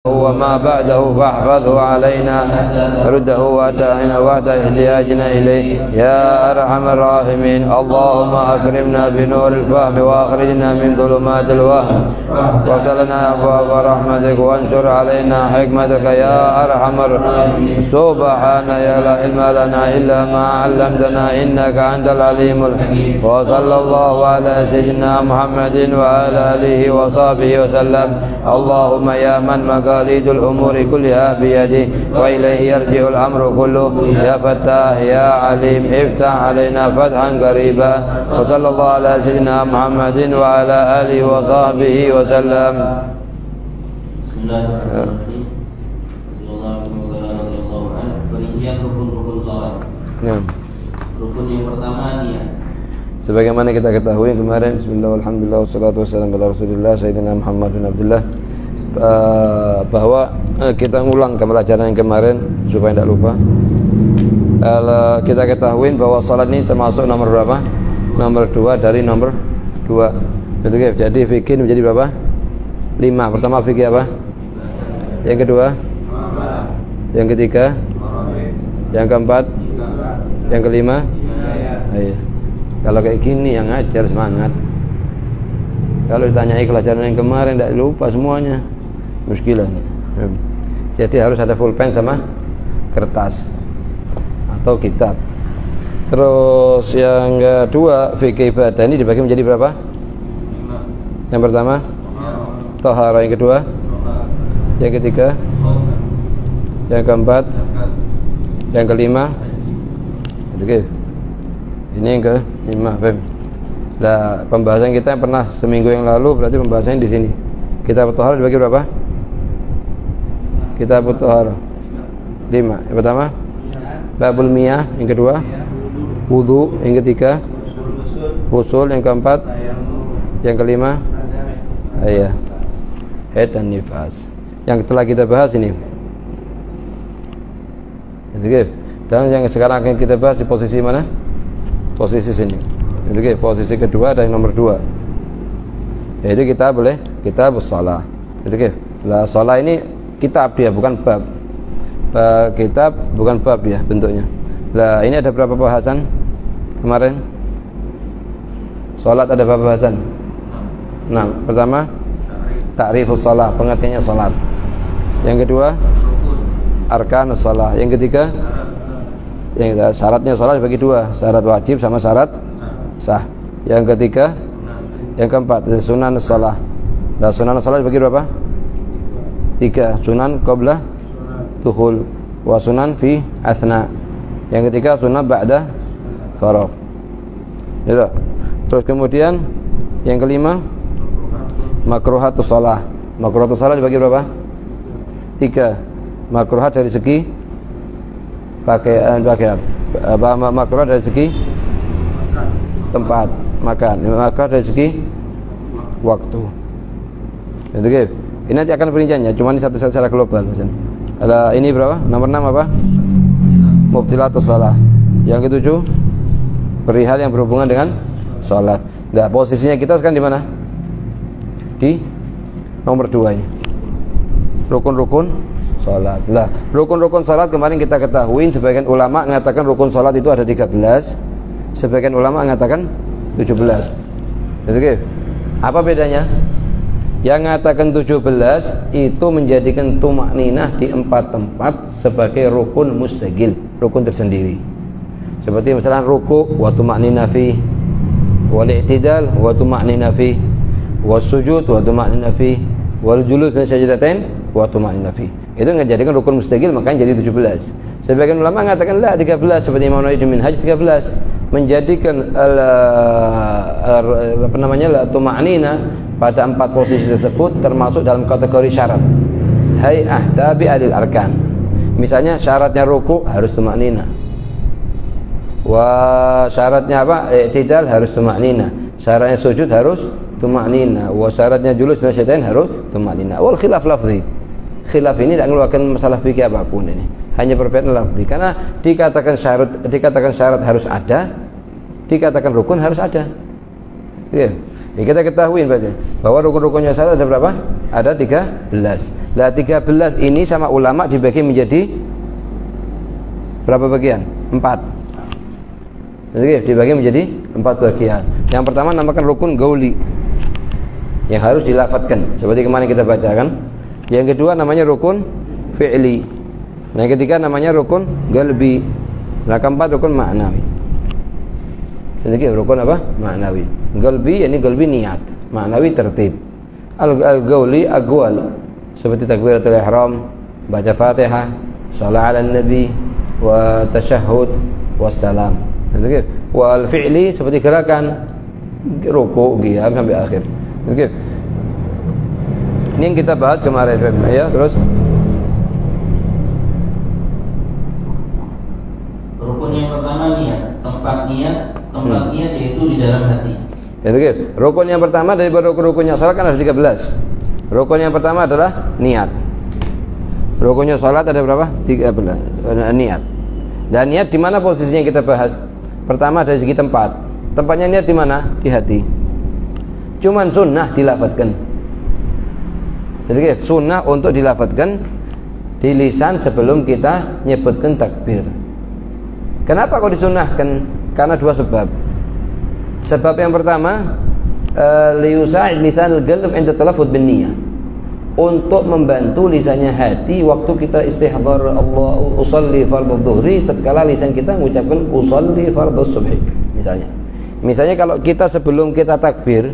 وما بعده فاحفظه علينا رده وأتانا وقت احتياجنا إليه يا أرحم الراحمين. اللهم أكرمنا بنور الفهم وأخرجنا من ظلمات الوهم وافتح لنا أبواب رحمتك وانشر علينا حكمتك يا أرحم الراحمين. سبحان يا لا علم لنا إلا ما علمتنا إنك أنت العليم الحكيم. وصلى الله على سيدنا محمد وعلى آله وصحبه وسلم. اللهم يا من مقاليد الأمور كلها بيده وإليه يرجع الأمر كله يا فتاح يا عليم افتح علينا فتحا قريبا. وصلى الله على سيدنا محمد وعلى آله وصحبه وسلم. Bismillahirrahmanirrahim. Perincian rukun-rukun salat. Rukun yang pertama niat. Sebagaimana kita ketahui kemarin, bismillah alhamdulillah wassalatu wassalamu ala rasulillah sayyidina Muhammad bin Abdullah, bahwa kita ngulang pelajaran yang kemarin supaya tidak lupa. Kita ketahui bahwa salat ini termasuk nomor berapa? Nomor 2 dari nomor 2. Jadi fikih menjadi berapa? 5. Pertama fikih apa? Yang kedua? Yang ketiga? Yang keempat? Yang kelima? Iya. Kalau kayak gini yang ngajar semangat. Kalau ditanyai pelajaran yang kemarin tidak lupa semuanya, muskilah. Jadi harus ada pulpen sama kertas atau kitab. Terus yang kedua fikih ibadah ini dibagi menjadi berapa? 5. Yang pertama taharah, yang kedua, yang ketiga, yang keempat, yang kelima. Oke. Ini yang ke-5, Fem. Nah, pembahasan kita yang pernah seminggu yang lalu berarti pembahasannya di sini. Kitab Thaharah dibagi berapa? Kitab Thaharah 5. Yang pertama babul miyah, yang kedua wudu, yang ketiga usul, yang keempat, yang kelima iya haid dan nifas. Yang telah kita bahas ini. Dan yang sekarang akan kita bahas di posisi mana? Posisi sini. Itu posisi kedua dan nomor 2. Yaitu kita boleh kitab shalah. Itu lah shalah ini kitab dia bukan bab. Kitab bukan bab ya bentuknya. Lah ini ada berapa bahasan kemarin? Salat ada berapa bahasan? 6. Pertama ta'rifus shalah, pengertiannya salat. Yang kedua arkanus shalah. Yang ketiga yang syaratnya salat dibagi 2, syarat wajib sama syarat sah. Yang ketiga, yang keempat sunan shalah. Nah, sunan shalah dibagi berapa? 3. Sunan qabla dukhul wa sunan fi athna. Yang ketiga sunan ba'da faragh. Ya. Terus kemudian yang kelima makruhatus shalah. Makruhatus shalah dibagi berapa? 3. Makruhat dari segi pakaian makruh dari segi tempat makan, makruh dari segi waktu. Itu ini nanti akan perinciannya, cuma ini satu secara global. Ada ini berapa? Nomor 6 apa? Mubtilatus shalah. Yang ke-7 perihal yang berhubungan dengan salat. Nah, posisinya kita sekarang di mana? Di nomor 2 ini. Rukun-rukun salat. Lah, rukun-rukun salat kemarin kita ketahui sebagian ulama mengatakan rukun salat itu ada 13, sebagian ulama mengatakan 17. Oke. Apa bedanya? Yang mengatakan 17 itu menjadikan tumakninah di 4 tempat sebagai rukun mustaqil, rukun tersendiri. Seperti misalnya ruku' wa tumakninah fi, wal i'tidal wa tumakninah fi, was sujud wa tumakninah fi, wal julud min sajdatain wa tumakninah fi. Itu menjadikan rukun mustaqil, makanya jadi 17. Sebagian ulama mengatakan la 13, seperti Imam Nawawi min Hajj 13, menjadikan apa namanya la tuma'nina pada 4 posisi tersebut termasuk dalam kategori syarat. Hay'ah tabi'al arkan. Misalnya syaratnya ruku harus tuma'nina. Wa syaratnya apa? I'tidal harus tuma'nina. Syaratnya sujud harus tuma'nina. Wa syaratnya julus min syaitan harus tuma'nina. Wal khilaf lafzi. Khilaf ini tidak mengeluarkan masalah fikih apapun ini, hanya perbedaan lafzi. Karena dikatakan syarat harus ada, dikatakan rukun harus ada. Ya. Ya, kita ketahui berarti bahwa rukun-rukunnya salat ada berapa? Ada 13. Lah 13 ini sama ulama dibagi menjadi berapa bagian? 4. Jadi dibagi menjadi 4 bagian. Yang pertama namakan rukun gauli, yang harus dilafadzkan seperti kemarin kita bacakan. Yang kedua namanya rukun fi'li. Yang ketiga namanya rukun galbi. Nah, keempat rukun ma'nawi. Jadi rukun apa? Ma'nawi. Galbi ini galbi niat, ma'nawi tertib. Al-gauli agwal seperti takbiratul ihram, baca Fatihah, shalat ala nabi, wa tasyahhud wassalam. Jadi wal fi'li seperti gerakan ruku, qiyam sampai akhir. Oke. Ini yang kita bahas kemarin ya, terus rukun yang pertama niat, tempat niat yaitu di dalam hati. Ya, rukun yang pertama dari rukun-rukunnya salat kan ada 13. Rukun yang pertama adalah niat. Rukunnya salat ada berapa? 13. Niat. Dan niat di mana posisinya kita bahas? Pertama dari segi tempat. Tempatnya niat di mana? Di hati. Cuman sunnah dilafadzkan. Jadi sunnah untuk dilafadzkan di lisan sebelum kita nyebutkan takbir. Kenapa kok disunnahkan? Karena dua sebab. Sebab yang pertama, liyusa'id lisanul qalb 'inda talaffuz bin niyyah. Untuk membantu lisannya hati waktu kita istihdhar Allah usolli fardhu dhuhri, tatkala lisan kita mengucapkan usolli fardhu subhi misalnya. Misalnya kalau kita sebelum kita takbir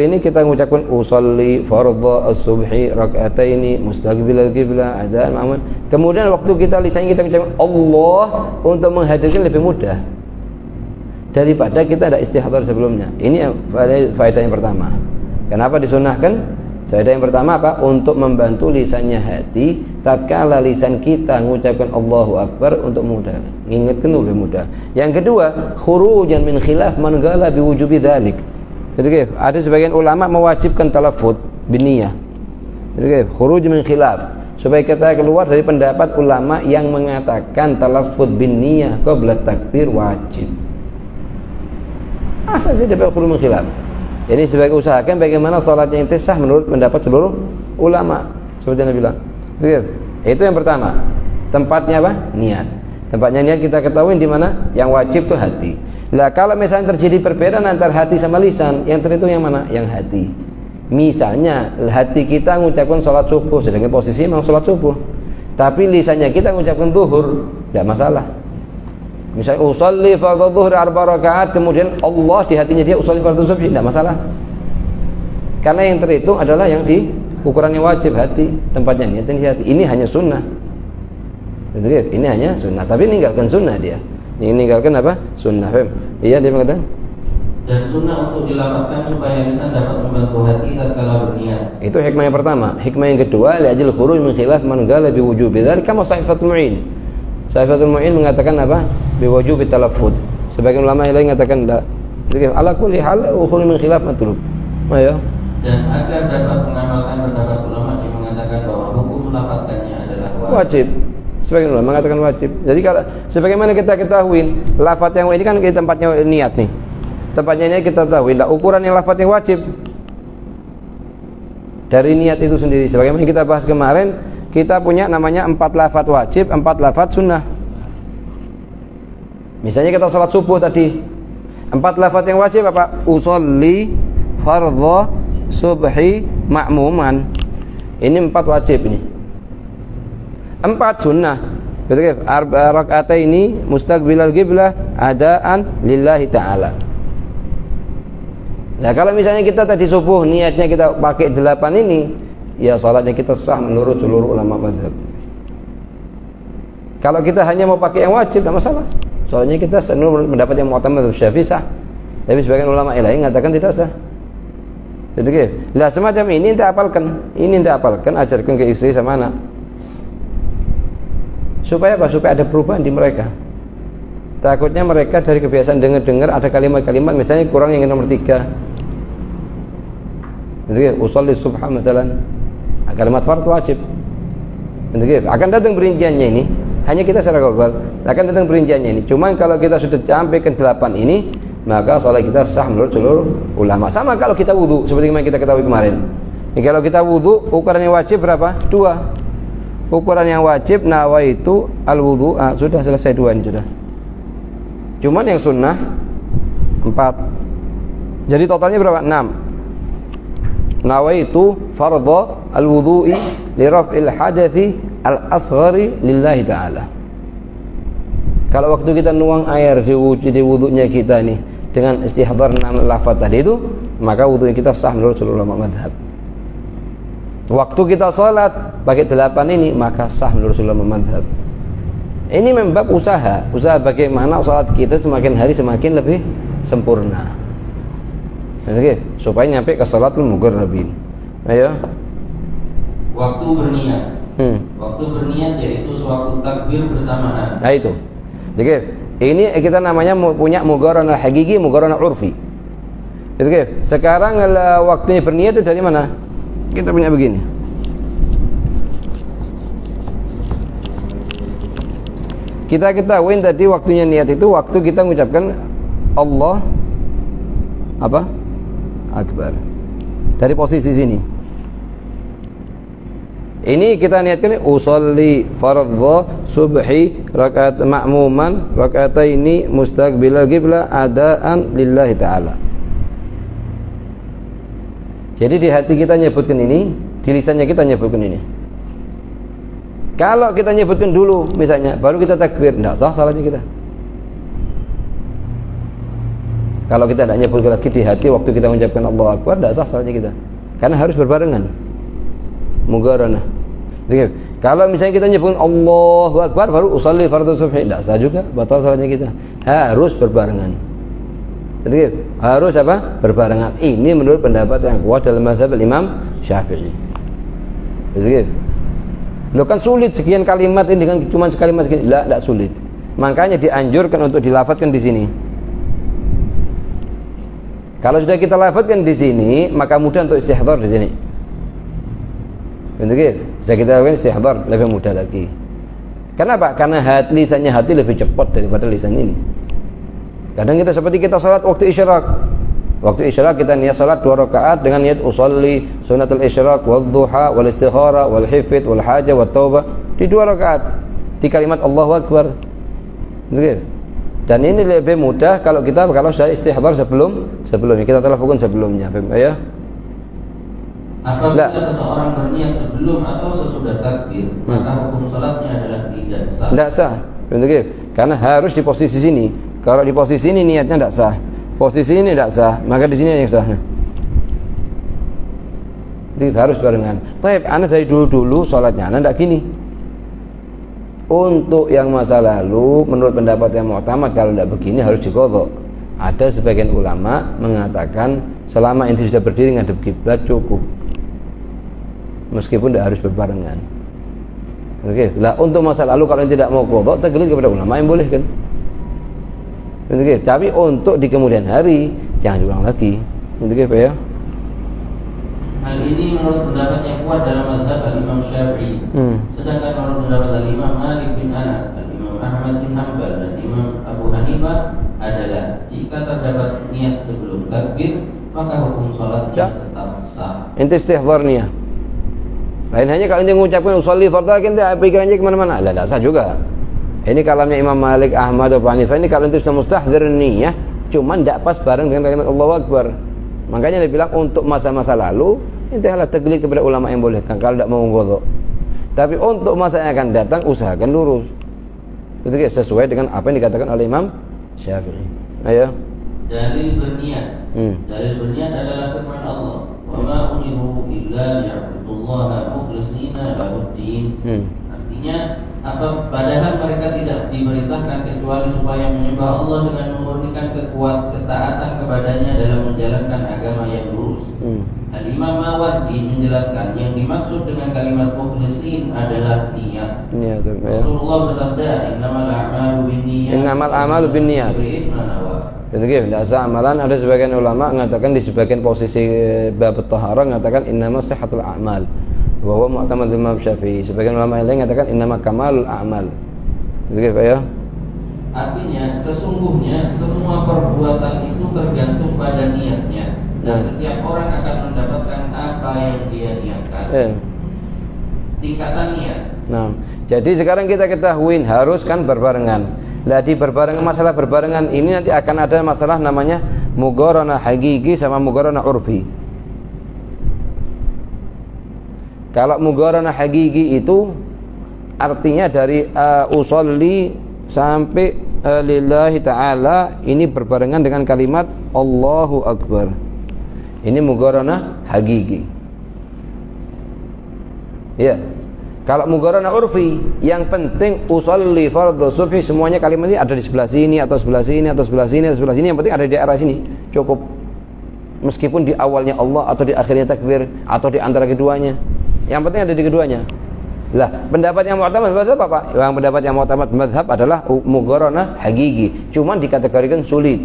ini kita mengucapkan usolli fardhu subhi rak'ataini mustaqbilal qiblah adzan ma'mum. Kemudian waktu kita lisannya kita mengucapkan Allah untuk menghadirkan lebih mudah daripada kita ada istihdhar sebelumnya. Ini faedah yang pertama. Kenapa disunahkan? Faedah yang pertama apa? Untuk membantu lisannya hati tatkala lisan kita mengucapkan Allahu Akbar untuk mudah, ingatkan lebih mudah. Yang kedua, khurujan min khilaf man qala biwujubi dzalik. Jadi ada sebagian ulama mewajibkan talaffuz binniyah. Jadi khuruj min khilaf, supaya kita keluar dari pendapat ulama yang mengatakan talaffuz binniyah qabla takbir wajib. Asal sih dapat khuruj min khilaf. Jadi sebagai usahakan bagaimana salatnya itu sah menurut pendapat seluruh ulama seperti yang bilang. Itu yang pertama. Tempatnya apa? Niat. Tempatnya niat kita ketahui di mana? Yang wajib itu hati. Lah kalau misalnya terjadi perbedaan antara hati sama lisan, yang terhitung yang mana? Yang hati. Misalnya hati kita mengucapkan salat subuh, sedangkan posisi memang salat subuh. Tapi lisannya kita mengucapkan zuhur, tidak masalah. Misalnya usolli fardhu dhuhri 4 rakaat, kemudian Allah di hatinya dia usolli fardhu subhi, tidak masalah. Karena yang terhitung adalah yang di ukuran yang wajib hati, tempatnya niat di hati. Ini hanya sunnah. Ini hanya sunnah, tapi meninggalkan sunnah dia. Ini meninggalkan apa? Sunnah. Iya dia mengatakan. Dan sunnah untuk dilafadzkan supaya lisan dapat membantu hati tatkala berniat. Itu hikmah yang pertama. Hikmah yang kedua, li'ajil khuruj min khilaf man qala bi wujubi dzalika kama Saifatul Mu'in. Saifatul Mu'in mengatakan apa? Bi wujubi talaffuz. Sebagian ulama yang lain mengatakan la. Jadi ala kulli hal khuruj min khilaf matlub. Ayo. Dan agar dapat mengamalkan pendapat ulama yang mengatakan bahwa hukum melafadzkannya adalah wajib. Sebagian ulama mengatakan wajib. Jadi kalau sebagaimana kita ketahui, lafaz yang ini kan di tempatnya niat nih. Tempatnya niat kita tahu, ukuran yang lafaz yang wajib dari niat itu sendiri. Sebagaimana kita bahas kemarin, kita punya namanya 4 lafaz wajib, 4 lafaz sunnah. Misalnya kita salat subuh tadi, 4 lafaz yang wajib apa? Usolli fardhu subhi ma'muman. Ini 4 wajib ini. 4 sunnah. Betul kan? Rak'ataini mustaqbilal qiblah adaan lillahi ta'ala. Nah, kalau misalnya kita tadi subuh niatnya kita pakai 8 ini, ya salatnya kita sah menurut seluruh ulama mazhab. Kalau kita hanya mau pakai yang wajib, tidak masalah. Soalnya kita menurut pendapat yang mu'tamad Syafi'i sah. Tapi sebagian ulama lain mengatakan tidak sah. Betul kan? Lah semacam ini ente hafalkan, ajarkan ke istri sama anak. Supaya apa? Supaya ada perubahan di mereka. Takutnya mereka dari kebiasaan dengar ada kalimat-kalimat misalnya kurang yang nomor 3. Jadi usolli subha misalnya kalimat fardhu wajib. Jadi akan datang perinciannya ini. Hanya kita secara global akan datang perinciannya ini. Cuma kalau kita sudah sampai ke 8 ini, maka salat kita sah menurut seluruh ulama. Sama kalau kita wudu, seperti yang kita ketahui kemarin. Kalau kita wudu, ukuran yang wajib berapa? 2. Ukuran yang wajib nawaitu al-wudu, sudah selesai 2 ini sudah. Cuman yang sunnah 4. Jadi totalnya berapa? 6. Nawaitu fardhu al-wudu'i li raf'il hadathi al-asghari lillahi ta'ala. Kalau waktu kita nuang air di wudunya kita nih dengan istihdar 6 lafaz tadi itu, maka wudunya kita sah menurut seluruh ulama mazhab. Waktu kita sholat pakai 8 ini, maka sah menurut seluruh ulama mazhab. Ini membab usaha bagaimana sholat kita semakin hari semakin lebih sempurna. Oke, supaya nyampe ke sholatul muqarrabin. Ayo. Waktu berniat. Waktu berniat yaitu sewaktu takbir bersamaan. Nah itu. Oke, ini kita namanya punya muqarranah hakiki, muqarranah urfi. Oke, sekarang waktunya berniat itu dari mana? Kita punya begini. Kita ketahui tadi waktunya niat itu waktu kita mengucapkan Allah apa? Akbar. Dari posisi sini. Ini kita niatkan usolli fardhu subhi rakaat ma'muman rakaataini mustaqbilal qiblah adaan lillahi ta'ala. Jadi di hati kita nyebutkan ini, di lisannya kita nyebutkan ini. Kalau kita nyebutkan dulu misalnya, baru kita takbir, enggak sah salatnya kita. Kalau kita tidak nyebutkan lagi di hati waktu kita mengucapkan Allahu Akbar, enggak sah salatnya kita. Karena harus berbarengan. Muqarranah. Jadi, kalau misalnya kita nyebutkan Allahu Akbar baru usolli fardhu subhi, enggak sah juga, batal salatnya kita. Harus berbarengan. Jadi harus apa? Berbarengan. Ini menurut pendapat yang kuat dalam mazhab Imam Syafi'i. Jadi lo kan sulit sekian kalimat ini dengan cuma sekalimat gini. Tidak sulit. Makanya dianjurkan untuk dilafadzkan di sini. Kalau sudah kita lafadzkan di sini, maka mudah untuk istihdar di sini. Begitu. Bisa kita lakukan istihdar lebih mudah lagi. Kenapa? Karena lisannya hati lebih cepat daripada lisan ini. Kadang kita seperti kita salat waktu isyraq. Waktu isyraq kita niat salat 2 rakaat dengan niat usolli sunnatul isyraq wal duha wal istikhara wal hifd wal hajah wat taubah di 2 rakaat di kalimat Allahu Akbar. Begitu. Dan ini lebih mudah kalau saya istihdar sebelumnya kita lakukan sebelumnya. Paham ya? Apabila seseorang berniat sebelum atau sesudah takbir, maka hukum salatnya adalah tidak sah. Tidak sah. Begitu. Karena harus di posisi sini. Kalau di posisi ini niatnya tidak sah, posisi ini tidak sah, maka di sini yang sah. Jadi harus barengan. Tapi anak dari dulu sholatnya anak tidak gini. Untuk yang masa lalu, menurut pendapat yang mu'tamad kalau tidak begini harus diqadha. Ada sebagian ulama mengatakan selama inti sudah berdiri ngadep kiblat cukup, meskipun tidak harus berbarengan. Oke. Lah untuk masa lalu kalau tidak mau qadha, tergelit kepada ulama yang boleh kan. Begitu. Tapi untuk di kemudian hari jangan diulang lagi. Begitu ya. Hal ini menurut pendapat yang kuat dalam mazhab Imam Syafi'i. Sedangkan menurut pendapat Imam Malik bin Anas, Imam Ahmad bin Hanbal dan Imam Abu Hanifah adalah jika terdapat niat sebelum takbir, maka hukum salatnya tetap sah. Inti istihdar niat. Lain hanya kalau dia mengucapkan usolli fardhu kita pikirannya kemana-mana, tidak sah juga. Ini kalamnya Imam Malik, Ahmad, Abu Hanifah. Ini kalau itu sudah mustahdzir niyah, cuman tidak pas bareng dengan kalimat Allahu Akbar. Makanya dia bilang untuk masa-masa lalu, intilah taklid kepada ulama yang bolehkan kalau tidak mau qadha. Tapi untuk masa yang akan datang usahakan lurus. Itu sesuai dengan apa yang dikatakan oleh Imam Syafi'i. Ayo. Dalil berniat. Dalil berniat adalah firman Allah, "Wa ma umiru illa liya'budullaha mukhlishina lahu-d-din." Artinya padahal mereka tidak diperintahkan kecuali supaya menyembah Allah dengan memurnikan ketaatan kepadanya dalam menjalankan agama yang lurus. Al-Imam Mawardi menjelaskan yang dimaksud dengan kalimat mukhlisin adalah niat. Rasulullah bersabda, "Innamal a'malu binniyat." Innamal a'malu binniyat. Begitu, tidak sah amalan. Ada sebagian ulama mengatakan di sebagian posisi bab taharah mengatakan innamas sihhatul a'mal. Bahwa mu'tamad Imam Syafi'i. Sebagian ulama yang lain mengatakan innama kamalul a'mal. Begitu ya. Artinya sesungguhnya semua perbuatan itu tergantung pada niatnya. Dan setiap orang akan mendapatkan apa yang dia niatkan. Tingkatan niat. Nah, jadi sekarang kita ketahuin harus kan berbarengan. Lah di berbarengan, masalah berbarengan ini nanti akan ada masalah namanya mugharanah hakiki sama mugharanah urfi. Kalau mugharanah hakiki itu artinya dari usolli sampai lillahi ta'ala ini berbarengan dengan kalimat Allahu Akbar. Ini mugharanah hakiki. Ya. Kalau mugharanah urfi, yang penting usolli fardhu subhi semuanya kalimat ini ada di sebelah sini atau sebelah sini atau sebelah sini atau sebelah sini, yang penting ada di daerah sini. Cukup. Meskipun di awalnya Allah atau di akhirnya takbir atau di antara keduanya. Yang penting ada di keduanya. Lah, pendapat yang mu'tamad mazhab apa? Yang pendapat yang mu'tamad mazhab adalah mugharanah hakiki, cuman dikategorikan sulit.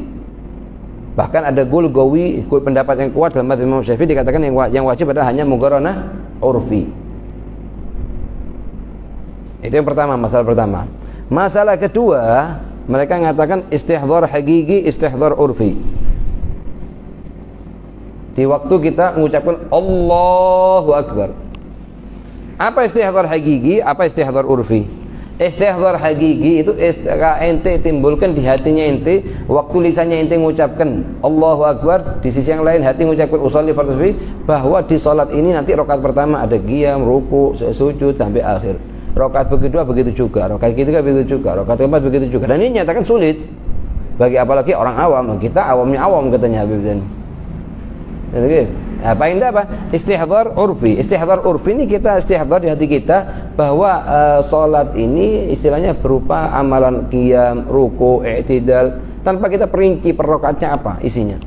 Bahkan ada Gulgawi, pendapat yang kuat dalam mazhab Imam Syafi'i dikatakan yang wajib adalah hanya mugharanah urfi. Itu yang pertama, masalah pertama. Masalah kedua, mereka mengatakan istihdhar hakiki, istihdhar urfi. Di waktu kita mengucapkan Allahu Akbar. Apa istihdhar hakiki, apa istihdhar urfi? Istihdhar hakiki itu ente timbulkan di hatinya ente waktu lisannya ente mengucapkan Allahu Akbar, di sisi yang lain hati mengucapkan usolli fardhu subhi, bahwa di salat ini nanti rakaat pertama ada qiyam, ruku, sujud sampai akhir. Rakaat kedua begitu juga, rakaat ketiga begitu juga, rakaat keempat begitu juga. Dan ini nyatakan sulit bagi apalagi orang awam. Kita awamnya awam katanya Habib Zain. Apa indah apa? Istihdhar urfi. Istihdhar urfi ini kita istihdhar di hati kita bahwa salat ini istilahnya berupa amalan qiyam, ruku, i'tidal, tanpa kita perinci per rakaatnya apa isinya.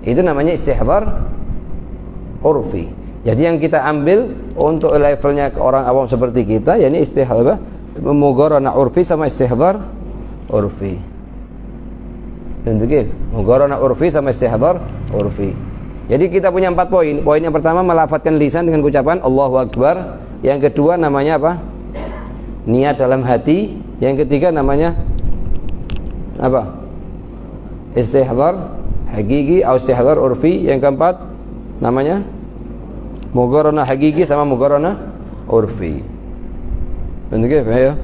Itu namanya istihdhar urfi. Jadi yang kita ambil untuk levelnya ke orang awam seperti kita, yakni istihdhar mugharanah urfi sama istihdhar urfi. Begitu, mugharanah urfi sama istihdhar urfi. Jadi kita punya 4 poin. Poin yang pertama melafadzkan lisan dengan ucapan Allahu Akbar. Yang kedua namanya apa? Niat dalam hati. Yang ketiga namanya apa? Istihdhar hakiki atau istihdhar urfi. Yang keempat namanya mugharanah hakiki sama mugharanah urfi. Begitu ya.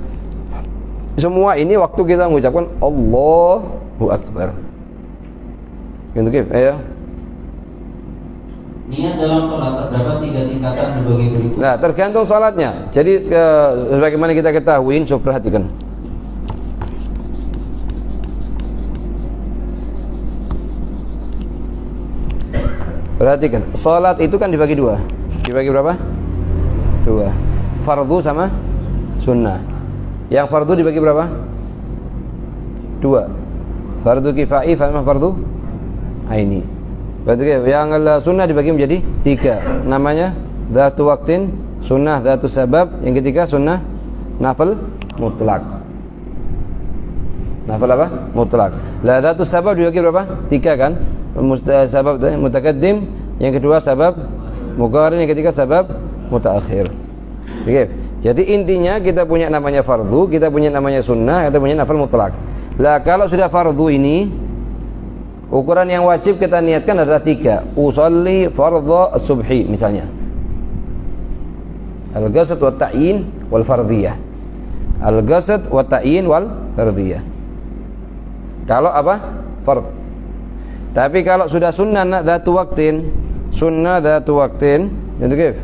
Semua ini waktu kita mengucapkan Allahu Akbar. Begitu ya. Niat dalam sholat terdapat 3 tingkatan sebagai berikut. Nah, tergantung sholatnya. Jadi sebagaimana kita ketahui, coba perhatikan. Perhatikan, sholat itu kan dibagi 2. Dibagi berapa? 2. Fardu sama sunnah. Yang fardu dibagi berapa? 2. Fardu kifai sama fardu aini. Berarti yang sunnah dibagi menjadi 3. Namanya dzatu waqtin, sunnah dzatu sabab, yang ketiga sunnah nafil mutlak. Nafil apa? Mutlak. La dzatu sabab dibagi berapa? 3 kan? Sabab mutaqaddim, yang kedua sabab muqarin, yang ketiga sabab mutaakhir. Oke. Jadi intinya kita punya namanya fardu, kita punya namanya sunnah, kita punya nafil mutlak. Lah kalau sudah fardu ini, ukuran yang wajib kita niatkan adalah 3. Usolli fardhu subhi misalnya. Al-qasd wa ta'yin wal fardhiyah. Al-qasd wa ta'yin wal fardhiyah. Kalau apa? Fard. Tapi kalau sudah sunnah dzatu waqtin, sunnah dzatu waqtin, itu kif?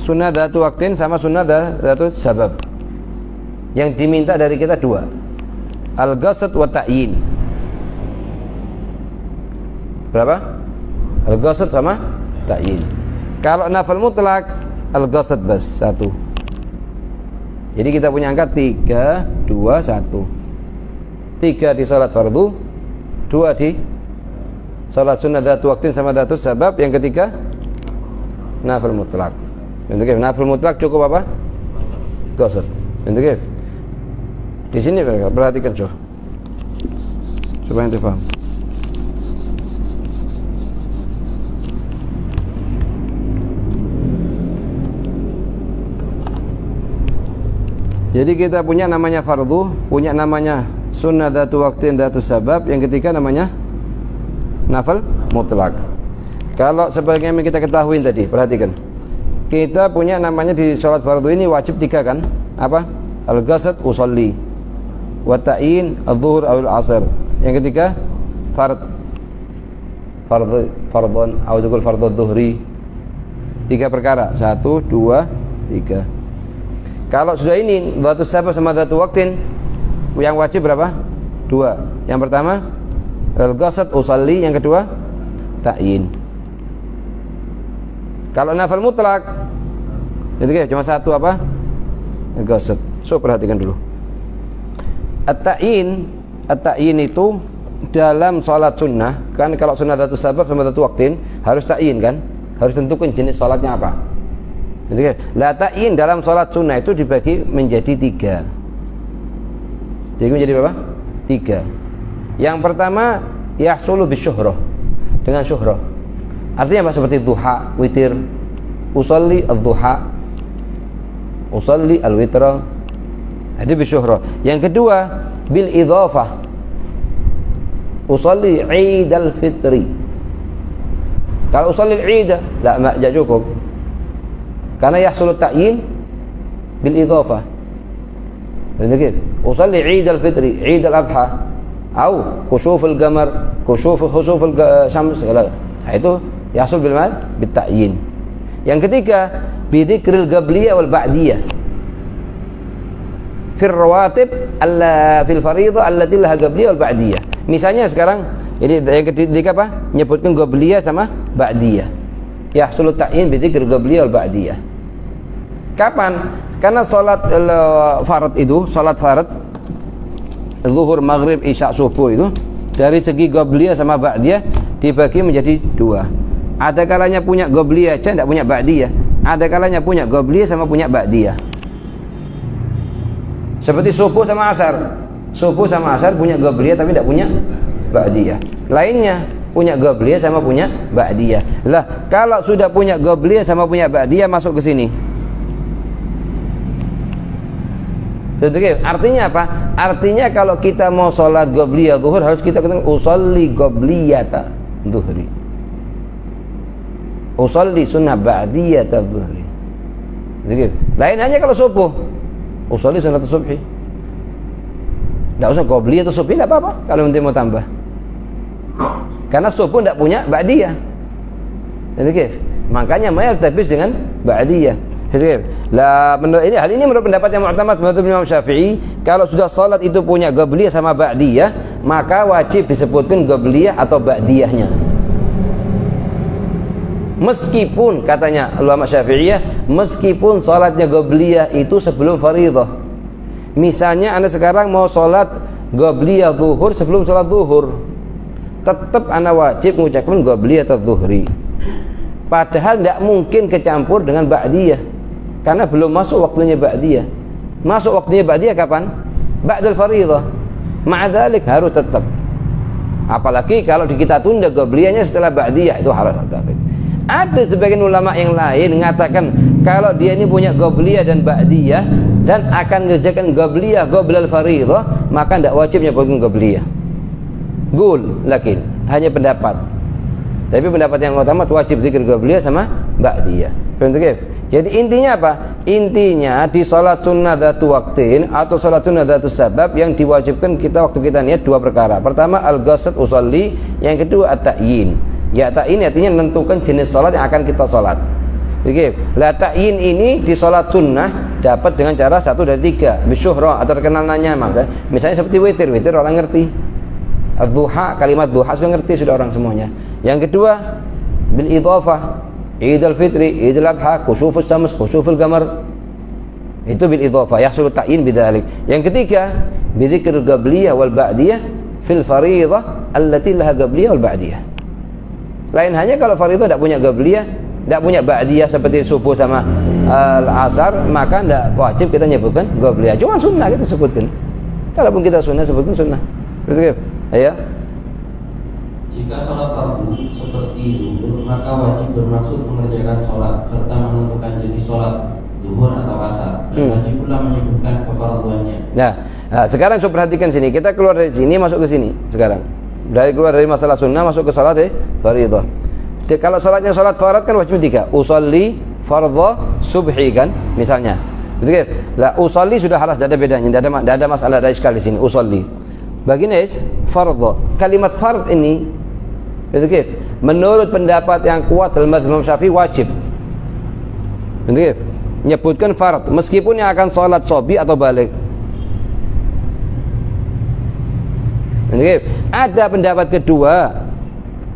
Sunnah dzatu waqtin sama sunnah dzatu sabab. Yang diminta dari kita 2. Al-qasd wa ta'yin. Berapa? Al-qasd sama ta'yin. Kalau nafil mutlak, al-qasd bas 1. Jadi kita punya angka 3, 2, 1. 3 di salat fardu, 2 di salat sunnah dzatu waqtin sama dzatu sabab, yang ketiga nafil mutlak. Untuk nafil mutlak cukup apa? Qasd. Untuk di sini perhatikan supaya anda paham. Jadi kita punya namanya fardu, punya namanya sunnah dzatu waqtin dzatu sabab, yang ketiga namanya nafil mutlak. Kalau sebagaimana kita ketahui tadi, perhatikan. Kita punya namanya di sholat fardu ini wajib 3 kan? Apa? Al-ghasl usolli, wa ta'yin adz-dzuhur aw al-'asr. Yang ketiga fardhon atau juga fardhu dzuhri. 3 perkara, 1, 2, 3. Kalau sudah ini dzatu sabab sama dzatu waqtin, yang wajib berapa? 2. Yang pertama al-ghasl usolli, yang kedua ta'yin. Kalau nafil mutlak itu cuma 1 apa? Al-ghasl. So perhatikan dulu. At-ta'yin itu dalam sholat sunnah kan, kalau sunnah dzatu sabab sama dzatu waqtin harus ta'yin kan, harus tentukan jenis sholatnya apa. La ta'yin dalam sholat sunnah itu dibagi menjadi 3. Jadi menjadi berapa? 3. Yang pertama yahsulu bisyuhrah, dengan syuhrah. Artinya apa? Seperti duha, witir. Usolli ad-duha, usolli al-witra. Itu bisyuhrah. Yang kedua bil idhafah, usolli Eid al-Fitri. Kalau usolli al-Eid la cukup, karena yahsul ta'yin bil idhafah. Begitu. Usolli Eid al-Fitri, Eid al-Adha, atau khusuf al-qamar, khusuf al-syams. Itu yahsul bil ta'yin. Yang ketiga bidzikril qabliyah wal ba'diyah fil rawatib fil fariidhah allati laha qabliyah wal ba'diyah. Misalnya sekarang ini yang ketiga apa? Menyebutkan qabliyah sama ba'diyah. Yahsul ta'yin bidzikril qabliyah wal ba'diyah. Kapan? Karena salat farad itu, salat farad zuhur, maghrib, isya, subuh itu dari segi qabliyah sama ba'diyah dibagi menjadi 2. Ada kalanya punya qabliyah aja, tidak punya ba'diyah. Ada kalanya punya qabliyah sama punya ba'diyah. Seperti subuh sama asar. Subuh sama asar punya qabliyah tapi tidak punya ba'diyah. Lainnya punya qabliyah sama punya ba'diyah. Lah, kalau sudah punya qabliyah sama punya ba'diyah masuk ke sini. Artinya apa? Artinya kalau kita mau sholat qabliyah zuhur harus kita katakan usolli qabliyata zuhri, usolli sunnah ba'diyata zuhri. Lain hanya kalau subuh, usolli sunnah subhi. Tidak usah qabliyah atau subhi, tidak apa-apa kalau nanti mau tambah. Karena subuh tidak punya ba'diyah. Makanya mayal tabis dengan ba'diyah. Lah, hal ini menurut pendapat yang mu'tamad menurut Imam Syafi'i, kalau sudah salat itu punya qabliyah sama ba'diyah, maka wajib disebutkan qabliyah atau ba'diyahnya. Meskipun katanya ulama Syafi'iyah, meskipun salatnya qabliyah itu sebelum fardhah. Misalnya Anda sekarang mau salat qabliyah zuhur sebelum salat zuhur, tetap Anda wajib mengucapkan qabliyah az-zuhri. Padahal tidak mungkin kecampur dengan ba'diyah, karena belum masuk waktunya ba'diyah. Masuk waktunya ba'diyah kapan? Ba'dal fardhah. Ma'adzalik harus tetap. Apalagi kalau kita tunda qabliyahnya setelah ba'diyah, itu harus tetap. Ada sebagian ulama yang lain mengatakan kalau dia ini punya qabliyah dan ba'diyah dan akan mengerjakan qabliyah qablal fardhah, maka tidak wajib menyebutkan qabliyah. Lakin hanya pendapat. Tapi pendapat yang utama wajib zikir qabliyah sama ba'diyah. Jadi intinya apa? Intinya di salat sunnah dzatu waqtin atau salat sunnah dzatu sabab yang diwajibkan kita waktu kita niat 2 perkara. Pertama al-ghasl usolli, yang kedua at-ta'yin. Ya, ta'yin artinya menentukan jenis salat yang akan kita salat. La ta'yin ini di salat sunnah dapat dengan cara 1 dari 3, bisyuhrah atau terkenal nanya maka. Misalnya seperti witir orang ngerti. Ad-duha, kalimat duha sudah ngerti sudah orang semuanya. Yang kedua bil idhafah, Eid al-Fitri, Eid al-Adha, khusufus syams, khusuful qamar. Itu bil idhafah, yahsul ta'yin bidzalik. Yang ketiga bidzikril qabliyah wal ba'diyah fil fariidhah allati laha qabliyah wal ba'diyah. Lain hanya kalau fariidhah tidak punya qabliyah, tidak punya ba'diyah seperti subuh sama al-asar, maka tidak wajib kita menyebutkan qabliyah. Cuma sunnah kita sebutkan. Kalaupun kita sunnah sebutkan sunnah. Betul. Ayo. Jika sholat fardu seperti zuhur, maka wajib bermaksud mengerjakan sholat serta menentukan jenis sholat zuhur atau asar. Dan wajib pula menyebutkan kefarduan Nah, sekarang coba perhatikan sini. Kita keluar dari sini masuk ke sini sekarang. Keluar dari masalah sunnah masuk ke salat fardhah. Kalau salatnya salat farad kan wajib 3. Usolli fardhah subhi kan misalnya. Gitu kan? Lah usolli sudah halas, tidak ada bedanya, tidak ada masalah, ada iskal di sini. Usolli. Bagian fardhah. Kalimat fard ini gitu kan? Menurut pendapat yang kuat dalam mazhab Imam Syafi'i wajib. Gitu kan? Menyebutkan fard meskipun yang akan salat sobi atau balik. Gitu kan? Ada pendapat kedua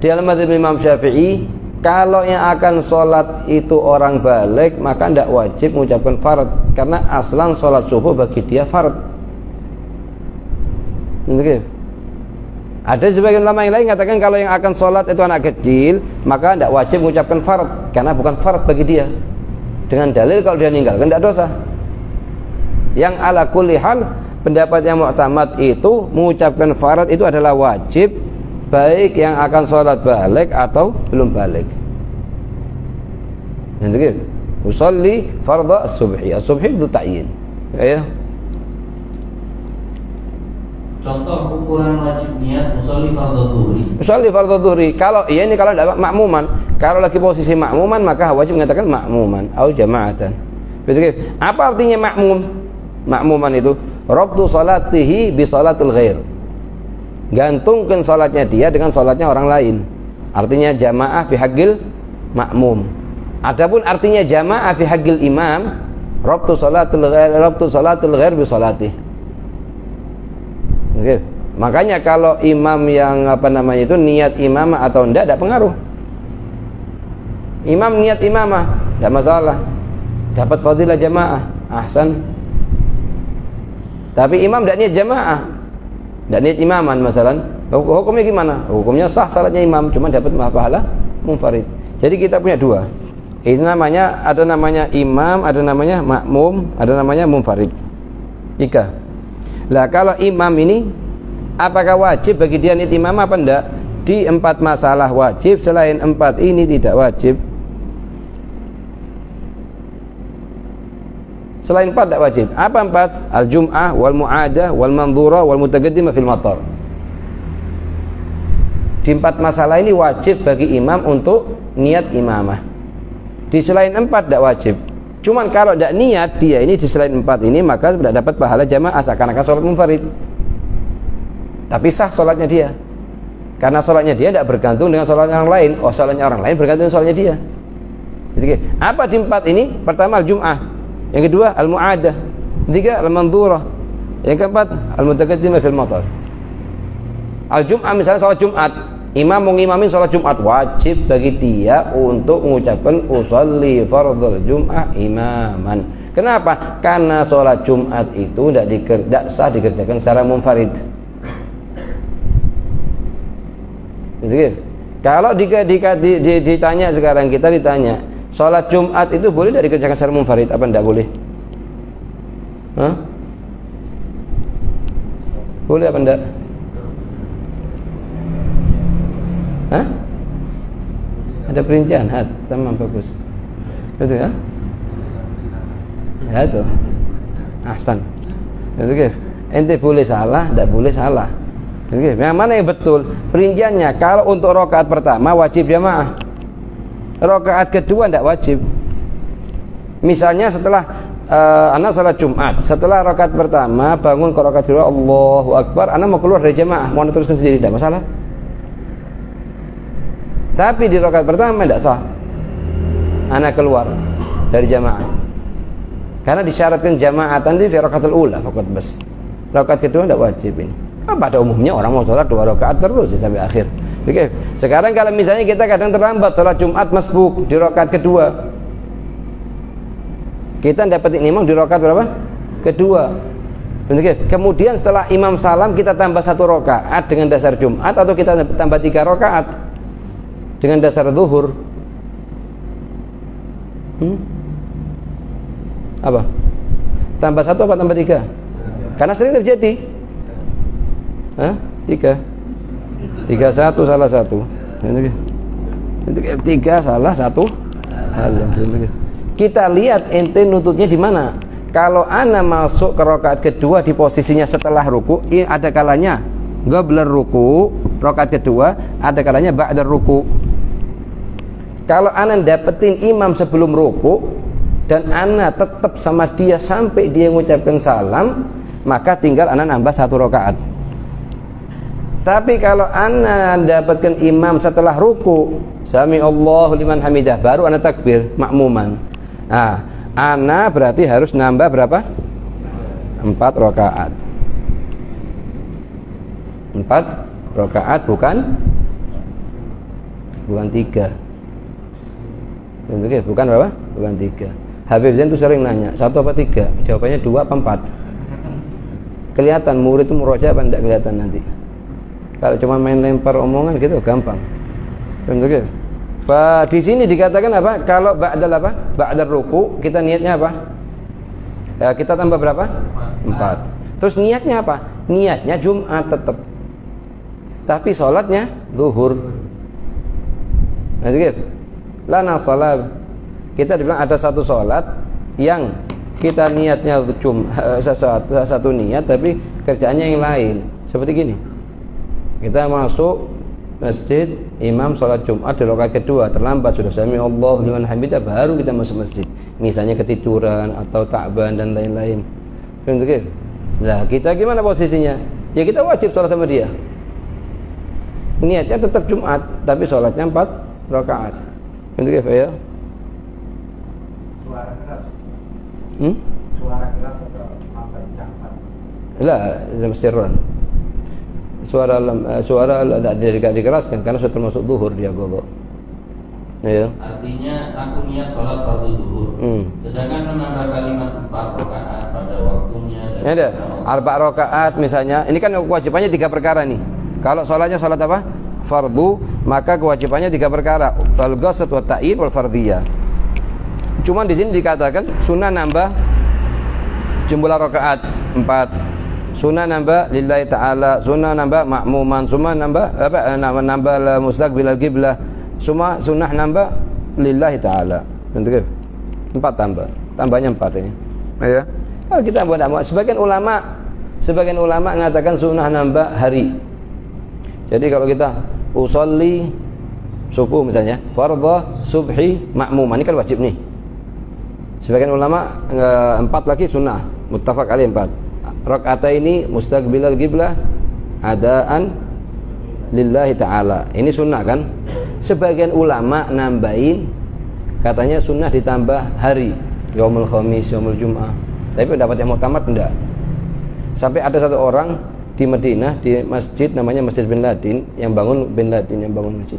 di dalam mazhab Imam Syafi'i, kalau yang akan sholat itu orang balik maka tidak wajib mengucapkan fard karena aslan sholat subuh bagi dia fard. Gitu. Ada sebagian ulama yang lain mengatakan kalau yang akan sholat itu anak kecil maka tidak wajib mengucapkan fard karena bukan fard bagi dia. Dengan dalil kalau dia meninggalkan tidak dosa. Yang ala kulli hal pendapat yang mu'tamad itu mengucapkan fard itu adalah wajib baik yang akan sholat balik atau belum balik. Nanti usolli fardha as-subhi. As-subhi itu ta'yin. Ya. Contoh ukuran wajib niat usolli fardha dhuhri. Usolli fardha dhuhri. Kalau ini kalau dapat makmuman, kalau lagi posisi makmuman maka wajib mengatakan makmuman atau jama'atan. Betul. Apa artinya makmum? Makmuman itu rabtu salatihi bi salatil ghair. Gantungkan salatnya dia dengan salatnya orang lain. Artinya jamaah fi haqqil makmum. Adapun artinya jamaah fi haqqil imam, rabtu salatul ghair bi salatihi. Oke. Makanya kalau imam yang itu niat imamah atau tidak pengaruh. Imam niat imamah tidak masalah, dapat fadilah jamaah, ahsan. Tapi imam tidak niat jamaah, tidak niat imaman masalah, hukumnya gimana? Hukumnya sah salatnya imam, cuma dapat pahala munfarid. Jadi kita punya dua. Ini namanya, ada namanya imam, ada namanya makmum, ada namanya munfarid. 3. Lah kalau imam ini apakah wajib bagi dia niat imam apa enggak? Di 4 masalah wajib, selain 4 ini tidak wajib. Selain 4 tidak wajib. Apa 4? Al-jum'ah wal mu'adah wal mandhura wal mutaqaddimah fil matar. Di 4 masalah ini wajib bagi imam untuk niat imamah. Di selain 4 tidak wajib. Cuman kalau tidak niat dia ini di selain 4 ini maka tidak dapat pahala jamaah seakan-akan sholat munfarid. Tapi sah sholatnya dia. Karena sholatnya dia tidak bergantung dengan sholatnya orang lain. Oh, sholatnya orang lain bergantung dengan sholatnya dia. Jadi apa di 4 ini? Pertama al-jum'ah, yang kedua al-mu'adah, ketiga al-mandhurah, yang keempat al-mutaqaddimah fil matar. Al-jum'ah misalnya sholat Jumat, imam mengimamin sholat Jumat, wajib bagi dia untuk mengucapkan usolli fardhal jum'ah imaman. Kenapa? Karena sholat Jumat itu tidak sah dikerjakan secara munfarid. Gitu. Kalau ditanya sekarang, kita ditanya sholat Jumat itu boleh tidak dikerjakan secara munfarid apa tidak boleh? Hah? Boleh apa tidak? Hah? Ada perincian? Tamam, bagus. Betul ya? Ya itu. Ahsan. Itu gitu. Ente boleh salah, tidak boleh salah. Gitu. Yang mana yang betul? Perinciannya kalau untuk rakaat pertama wajib jamaah. Rakaat kedua tidak wajib. Misalnya setelah anak salat Jumat, setelah rakaat pertama bangun ke rakaat kedua, Allahu Akbar, anak mau keluar dari jamaah, mau teruskan sendiri, tidak masalah. Tapi di rakaat pertama tidak sah, anak keluar dari jamaah karena disyaratkan jamaatan di rakaatul ula faqat bas. Rakaat kedua tidak wajib ini. Pada umumnya orang mau sholat 2 rakaat terus sampai akhir. Oke. Sekarang kalau misalnya kita kadang terlambat sholat Jumat masbuk di rakaat kedua, kita dapetin imam di rakaat berapa? Kedua. Oke. Kemudian setelah imam salam kita tambah 1 rakaat dengan dasar Jumat, atau kita tambah 3 rakaat dengan dasar zuhur. Apa? Tambah 1 apa tambah 3? Karena sering terjadi. 3 1 salah 1. 3 salah 1. Kita lihat ente nututnya di mana. Kalau ana masuk ke rakaat kedua di posisinya setelah ruku, ada kalanya qabla ruku, rakaat kedua, ada kalanya ba'da ruku. Kalau ana dapetin imam sebelum ruku dan ana tetap sama dia sampai dia mengucapkan salam, maka tinggal ana nambah 1 rakaat. Tapi kalau ana dapatkan imam setelah ruku, sami Allahu liman hamidah, baru ana takbir makmuman. Nah, ana berarti harus nambah berapa? 4 rakaat. 4 rakaat bukan 3. Bukan berapa? Bukan 3. Habib Zain tuh sering nanya, 1 apa 3? Jawabannya 2 apa 4. Kelihatan murid itu murojaah apa enggak kelihatan nanti. Kalau cuma main lempar omongan gitu gampang. Betul. Di sini dikatakan apa? Kalau ba'dal apa? Ba'dal ruku, kita niatnya apa? Ya, kita tambah berapa? 4. Terus niatnya apa? Niatnya Jumat tetap. Tapi sholatnya zuhur. Betul. Lana salat. Kita dibilang ada satu sholat yang kita niatnya satu niat tapi kerjaannya yang lain. Seperti gini. Kita masuk masjid, imam sholat Jumat di rakaat kedua, terlambat sudah sami Allahu liman hamidah, baru kita masuk masjid. Misalnya ketiduran atau ta'ban dan lain-lain. Begitu. Nah, kita gimana posisinya? Ya kita wajib sholat sama dia. Niatnya tetap Jumat, tapi sholatnya 4 rakaat. Begitu ya? Suara keras. Suara keras atau apa yang lah, sirran. Suara tidak dikeraskan karena sudah termasuk zuhur dia qadha. Ya. Artinya aku niat sholat fardu zuhur. Sedangkan menambah kalimat 4 rakaat pada waktunya dan ada 4 rakaat misalnya. Ini kan kewajibannya 3 perkara nih. Kalau sholatnya sholat apa? Fardu, maka kewajibannya 3 perkara. Al-ghasl wa ta'yin wal fardiyah. Cuman di sini dikatakan sunnah nambah jumlah rakaat 4. Sunnah nambah lillahi ta'ala, sunnah nambah makmuman, sunnah nambah apa? Nambah mustaqbil al-qiblah. Semua sunnah nambah lillahi ta'ala. Betul? 4 tambah. Tambahnya 4 ini. Ya. Kalau kita buat sebagian ulama mengatakan sunnah nambah hari. Jadi kalau kita usolli subuh misalnya, fardhu subhi makmuman, ini kan wajib nih. Sebagian ulama 4 lagi sunnah, muttafaq alaih 4. Rakaataini mustaqbilal qiblah adaan lillahi ta'ala. Ini sunnah kan? Sebagian ulama nambahin katanya sunnah ditambah hari, yaumul khamis, yaumul jum'ah. Tapi pendapat yang muktamad enggak. Sampai ada satu orang di Madinah di masjid namanya Masjid Bin Ladin yang bangun masjid.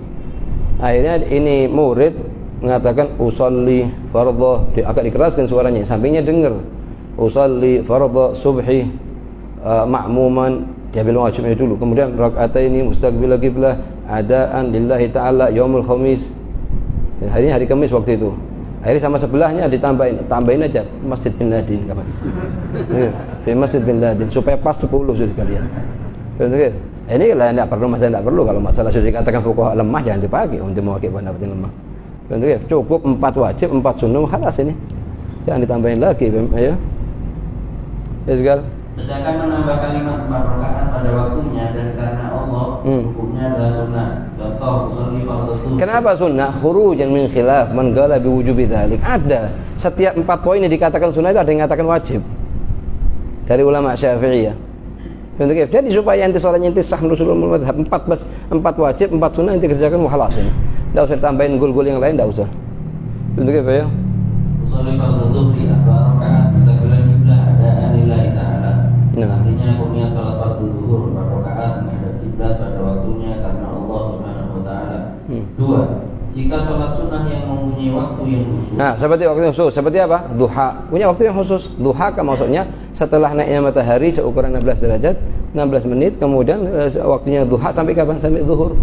Akhirnya ini murid mengatakan usolli fardhu, agak dikeraskan suaranya, sampingnya dengar. Usolli fardhu subhi makmuman, diambil wajibnya dulu. Kemudian rakaataini mustaqbil qiblah adaan lillahi ta'ala yaumul khamis. Hari Kamis waktu itu. Akhirnya sama sebelahnya tambahin aja Masjid Bin Ladin kapan. Di Masjid Bin Ladin supaya pas 10 sudah sekalian. Betul. Ini lah enggak perlu kalau masalah sudah dikatakan fuqaha lemah jangan dipakai untuk mewakili pendapat yang lemah. Betul. Cukup 4 wajib, 4 sunnah khalas ini. Jangan ditambahin lagi, ayo. Ya segala. Sedangkan menambah kalimat 4 rakaat pada waktunya dan karena Allah hukumnya adalah sunnah. Contoh usolli fardhu. Kenapa sunnah? Khurujan min khilaf man qala bi wujubi dzalik. Ada. Setiap 4 poin yang dikatakan sunnah itu ada yang mengatakan wajib. Dari ulama Syafi'iyah. Betul. Jadi supaya inti salatnya inti sah nusulul madhab 4 wajib, 4 sunnah inti kerjakan khalas ini. Enggak usah tambahin gol-gol yang lain, enggak usah. Betul ya? Usolli fardhu dhuhri 4 rakaat mustaqbilan qiblah adaan lillahi ta'ala. Artinya aku niat salat fardu zuhur 4 rakaat menghadap kiblat pada waktunya karena Allah Subhanahu wa taala. 2. Jika salat sunnah yang mempunyai waktu yang khusus. Nah, seperti waktu yang khusus, seperti apa? Duha. Punya waktu yang khusus. Duha kan maksudnya setelah naiknya matahari seukuran 16 derajat, 16 menit, kemudian waktunya duha sampai kapan? Sampai zuhur.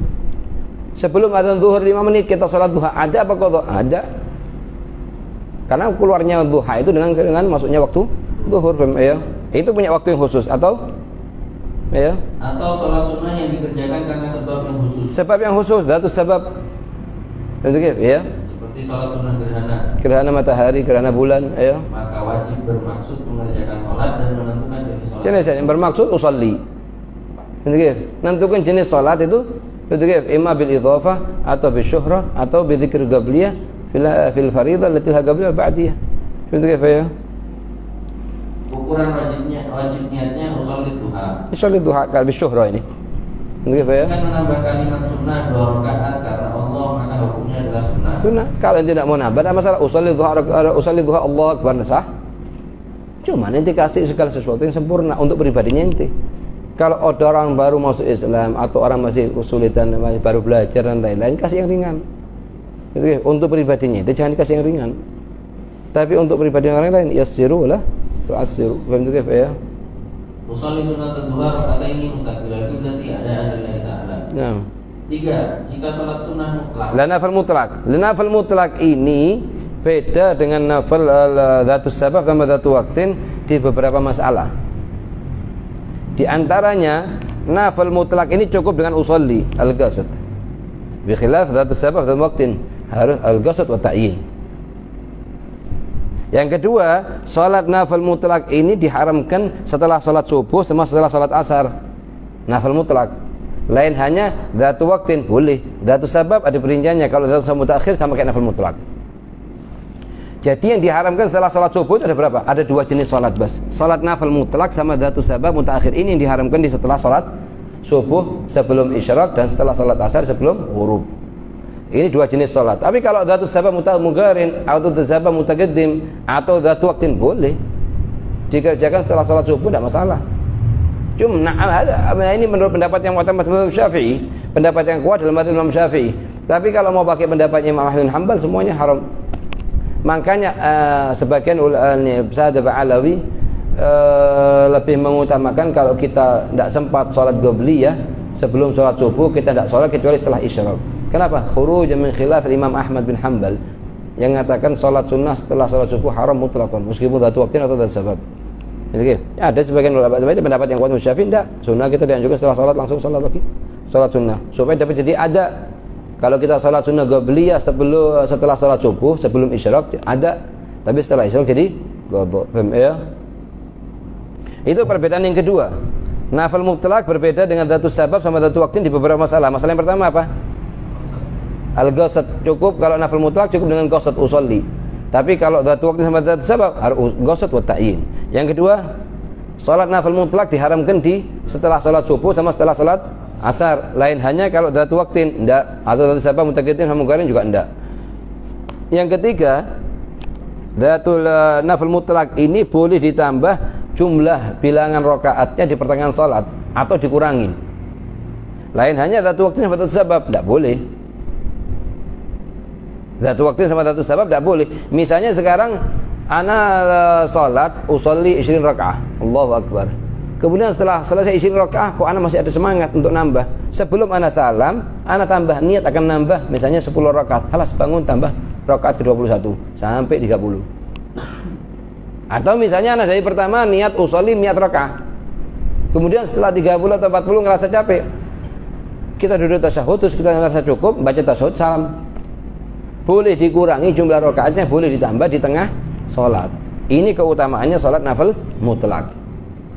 Sebelum adzan zuhur 5 menit kita salat duha. Ada apa qadha? Ada. Karena keluarnya duha itu dengan masuknya waktu zuhur, ya. Itu punya waktu yang khusus atau ya? Atau salat sunnah yang dikerjakan karena sebab yang khusus. Sebab yang khusus, datu sebab. Betul ya? Seperti salat sunnah gerhana. Gerhana matahari, gerhana bulan, ya. Maka wajib bermaksud mengerjakan sholat dan menentukan jenis sholat. Jenis yang bermaksud usolli. Menentukan jenis sholat itu imma bil idhafah atau bil syuhrah atau bi dzikr qabliyah fil fariidah allati ha qabliyah ba'diyah. Ya? Ukuran wajib niatnya usolli duha. Usolli duha kal bil syuhrah ini. Ya? Kan menambah kalimat sunnah 2 rakaat karena Allah, maka hukumnya adalah sunnah. Sunnah. Kalau tidak mau nambah, ada masalah usolli duha Allah akbar sah. Cuma nanti kasih segala sesuatu yang sempurna untuk pribadinya ente. Kalau ada orang baru masuk Islam atau orang masih kesulitan, masih baru belajar dan lain-lain, kasih yang ringan. Gitu, untuk pribadinya itu jangan kasih yang ringan. Tapi untuk pribadi orang lain, yassiru lah, tu'assiru. Paham itu ya? Usolli sunat duha raka'ataini mustaqbilal qiblati ada lillahi ta'ala. Nah. 3. Jika salat sunnah mutlak. Nafal mutlak ini beda dengan nafal dzatus sabab sama dzatu waqtin di beberapa masalah. Di antaranya nafal mutlak ini cukup dengan usolli al-qasd. Bi khilaf dzatus sabab dan waqtin harus al-qasd wa ta'yin. Yang kedua, salat nafal mutlak ini diharamkan setelah salat subuh sama setelah salat asar. Nafal mutlak. Lain hanya dzatu waqtin boleh. Dzatus sabab ada perinciannya. Kalau dzatu sabab mutaakhir sama kayak nafal mutlak. Jadi yang diharamkan setelah salat subuh ada berapa? Ada 2 jenis salat bas. Salat nafal mutlak sama dzatu sabab mutaakhir ini yang diharamkan di setelah salat subuh sebelum isyraq dan setelah salat asar sebelum ghurub. Ini 2 jenis salat. Tapi kalau dzatu sabab mutagharin atau dzatu sabab mutaqaddim atau dzatu waqtin boleh dikerjakan setelah salat subuh tidak masalah. Cuma ini menurut pendapat yang mu'tamad Imam Syafi'i, pendapat yang kuat dalam mazhab Imam Syafi'i. Tapi kalau mau pakai pendapatnya Imam Ahmad bin Hanbal semuanya haram. Makanya sebagian Sahabat Ba'alawi lebih mengutamakan kalau kita tidak sempat sholat qobliyah sebelum sholat subuh, kita tidak sholat kecuali setelah isyraq. Kenapa? Khuruj min khilaf Imam Ahmad bin Hanbal yang mengatakan sholat sunnah setelah sholat subuh haram mutlaqan meskipun dzatu waqtin atau dzatu sabab. Gitu. Ada sebagian ulama itu pendapat yang kuat Syafi'i tidak. Sunnah kita dan juga setelah sholat langsung sholat lagi. Sholat sunnah supaya dapat jadi ada. Kalau kita salat sunnah qabliyah setelah salat subuh sebelum isyraq ada, tapi setelah isyraq jadi qadha. Paham ya? Itu perbedaan yang kedua. Nafal mutlak berbeda dengan dzatus sabab sama dzatu waqtin di beberapa masalah. Masalah yang pertama apa? Al-qasd cukup kalau nafal mutlak cukup dengan qasd usolli. Tapi kalau dzatu waqtin sama dzatus sabab harus qasd wa ta'yin. Yang kedua, salat nafal mutlak diharamkan di setelah salat subuh sama setelah salat asar. Lain hanya kalau dzatu waqtin enggak atau dzatu sabab mutaqaddim sama mugharin juga enggak. Yang ketiga, dzatul nafal mutlak ini boleh ditambah jumlah bilangan rakaatnya di pertengahan salat atau dikurangi. Lain hanya dzatu waqtin sama dzatu sabab enggak boleh. Dzatu waqtin sama dzatu sabab enggak boleh. Misalnya sekarang ana salat usolli 20 rakaat. Allahu akbar. Kemudian setelah selesai 20 rakaat kok ana masih ada semangat untuk nambah. Sebelum ana salam, ana tambah niat akan nambah misalnya 10 rakaat. Halas bangun tambah rakaat ke-21 sampai 30. Atau misalnya ana dari pertama niat usolli niat rakaat. Kemudian setelah 30 atau 40 ngerasa capek. Kita duduk tasyahud terus kita ngerasa cukup, baca tasyahud salam. Boleh dikurangi jumlah rakaatnya, boleh ditambah di tengah salat. Ini keutamaannya salat nafil mutlak.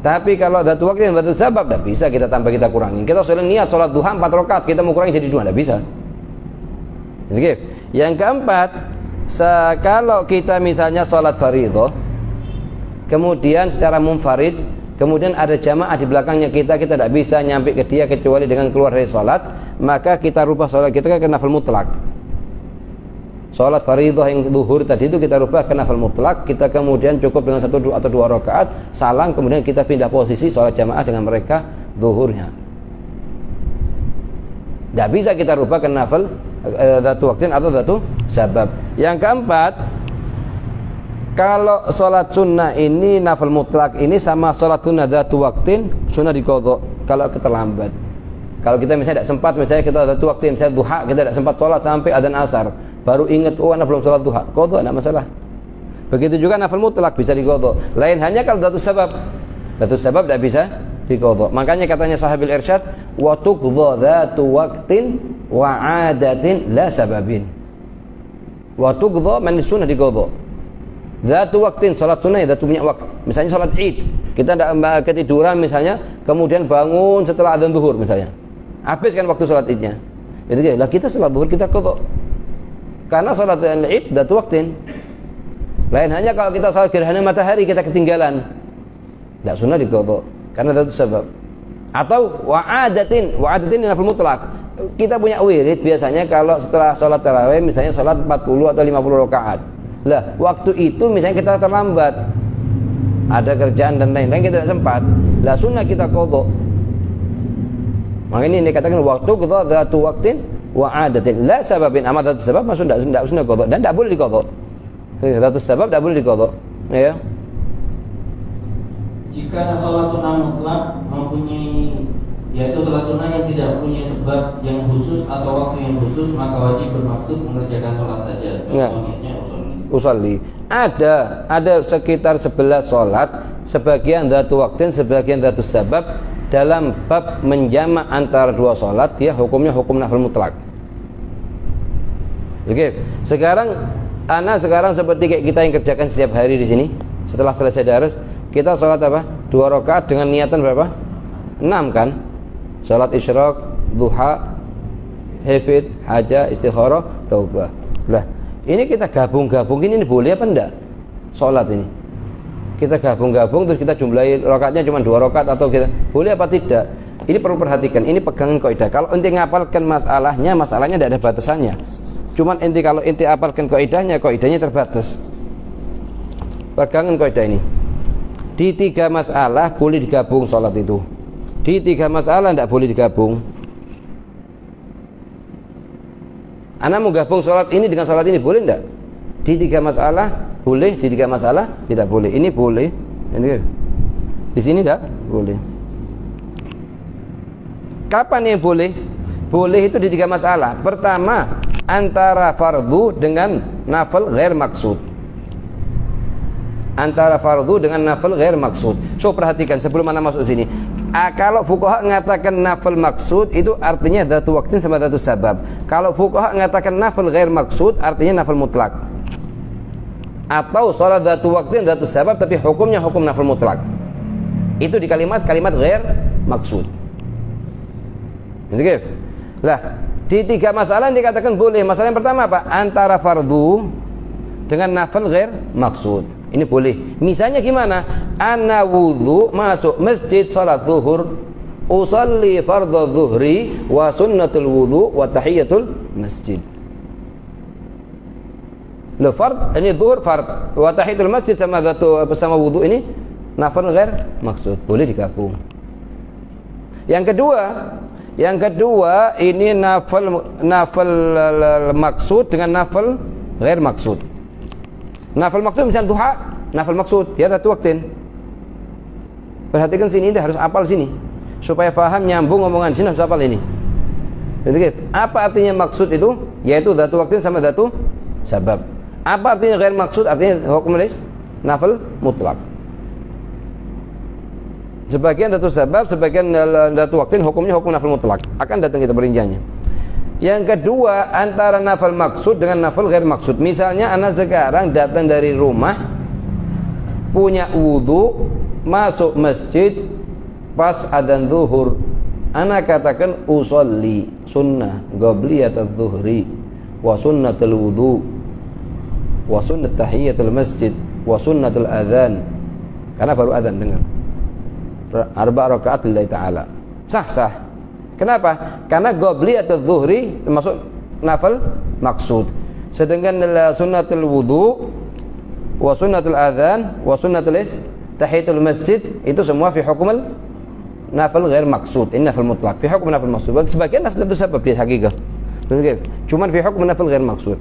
Tapi kalau dzatu waqtin dan dzatu sabab tidak bisa kita tambah kita kurangi. Kita soal niat salat duha 4 rakaat kita mau kurangi jadi 2 tidak bisa. Oke. Yang keempat, kalau kita misalnya salat fardhu kemudian secara munfarid, kemudian ada jamaah di belakangnya kita tidak bisa nyampe ke dia kecuali dengan keluar dari salat, maka kita rubah salat kita ke nafil mutlak. Salat fardhu yang zuhur tadi itu kita rubah ke nafil mutlak, kita kemudian cukup dengan 1 atau 2 rakaat, salam, kemudian kita pindah posisi salat jamaah dengan mereka zuhurnya. Tidak bisa kita rubah ke nafil dzatu waqtin atau dzatu sabab. Yang keempat, kalau salat sunnah ini nafil mutlak ini sama salat sunnah dzatu waqtin sunnah diqadha kalau terlambat. Kalau kita misalnya tidak sempat, misalnya kita dzatu waqtin, misalnya duha kita tidak sempat salat sampai adzan asar, baru ingat ana belum salat duha, qadha enggak masalah. Begitu juga nafil mutlak bisa diqadha. Lain hanya kalau dzatu sabab. Dzatu sabab tidak bisa diqadha. Makanya katanya sahabil irsyad, wa tuqdha dzatu waqtin wa 'adatin la sababin. Wa tuqdha man sunnah diqadha. Dzatu waktin, salat sunnah dzatu punya waktu. Misalnya salat Id, kita tidak ketiduran misalnya, kemudian bangun setelah adzan zuhur misalnya. Habiskan waktu salat Idnya. Itu dia. Lah kita salat zuhur kita qadha. Karena salat Id dzatu waktin. Lain hanya kalau kita salat gerhana matahari kita ketinggalan. Tidak sunnah diqadha karena dzatu sebab. Atau wa'adatin nafil mutlak. Kita punya wirid biasanya kalau setelah salat tarawih misalnya salat 40 atau 50 rakaat. Lah, waktu itu misalnya kita terlambat, ada kerjaan dan lain-lain, kita tidak sempat. Lah, sunnah kita qadha. Makanya ini dikatakan waktu qadha dzatu waqtin wa 'adatin. La sababin, amma dzatu sebab maksud tidak sunnah qadha dan tidak boleh diqadha. Dzatu sebab tidak boleh diqadha. Ya. Jika salat sunnah mutlak mempunyai, yaitu salat sunnah yang tidak punya sebab yang khusus atau waktu yang khusus, maka wajib bermaksud mengerjakan salat saja. Contohnya usolli. Ada sekitar 11 salat, sebagian dzatu waktin, sebagian dzatu sabab. Dalam bab menjamak antara dua salat, dia hukumnya hukum nafil mutlak. Oke. Sekarang seperti kayak kita yang kerjakan setiap hari di sini. Setelah selesai daras, kita salat apa? 2 rakaat dengan niatan berapa? 6 kan? Salat isyraq, duha, hafid, haja, istikharah, taubah. Lah, ini kita gabung-gabungin, ini boleh apa enggak? Salat ini kita gabung-gabung terus kita jumlahi rakaatnya cuma 2 rakaat atau kita boleh apa tidak? Ini perlu perhatikan, ini pegangan kaidah. Kalau ente ngapalkan masalahnya tidak ada batasannya. Cuman ente kalau ente apalkan kaidahnya terbatas. Pegangan kaidah ini. Di 3 masalah boleh digabung salat itu. Di 3 masalah tidak boleh digabung. Anda mau gabung salat ini dengan salat ini boleh enggak? Di 3 masalah boleh, di 3 masalah tidak boleh. Ini boleh. Ini di sini enggak boleh. Kapan yang boleh? Boleh itu di 3 masalah. Pertama, antara fardu dengan nafil ghair maksud. Antara fardu dengan nafil ghair maksud. So perhatikan sebelum Anda masuk sini. Kalau fuqaha mengatakan nafil maksud itu artinya dzatu waktin sama dzatu sabab. Kalau fuqaha mengatakan nafil ghair maksud artinya nafil mutlak. Atau salat dzatu waktin dzatu sabab tapi hukumnya hukum nafil mutlak. Itu di kalimat ghair maksud. Gitu. Lah, di 3 masalah yang dikatakan boleh. Masalah yang pertama apa? Antara fardu dengan nafil ghair maksud. Ini boleh. Misalnya gimana? Ana wudu masuk masjid salat zuhur, usalli fardhu zuhri wa sunnatul wudu wa tahiyatul masjid. Lo fard ini zuhur fard wa tahiyatul masjid sama wudu ini nafil ghair maksud. Boleh digabung. Yang kedua ini nafil maksud dengan nafil ghair maksud. Nafil maksud misalnya duha, nafil maksud dia dzatu waktin. Perhatikan sini, dia harus hafal sini supaya paham nyambung omongan sini, harus hafal ini. Jadi apa artinya maksud itu? Yaitu dzatu waktin sama dzatu sabab. Apa artinya ghair maksud? Artinya hukum nafil mutlak. Sebagian dzatu sabab, sebagian dzatu waktin hukumnya hukum nafil mutlak. Akan datang kita perinciannya. Yang kedua, antara nafil maksud dengan nafil ghair maksud. Misalnya anak sekarang datang dari rumah, punya wudu, masuk masjid pas adzan zuhur. Anak katakan usolli sunnah qabliyat adz-zuhri wa sunnatul wudu wa sunnat tahiyatul masjid wa sunnatul adzan. Karena baru adzan dengar. 4 rakaat lillahi ta'ala. Sah. Kenapa? Karena qabliyat adz-zuhri termasuk nafil maksud. Sedangkan sunnatul wudu wa sunnatul adzan wa sunnatul tahiyatul masjid itu semua fi hukum nafil ghair maksud. Ini nafil mutlak fi hukum nafil maksud. Sebagian nafil itu sebab di hakikat. Cuman fi hukum nafil ghair maksud.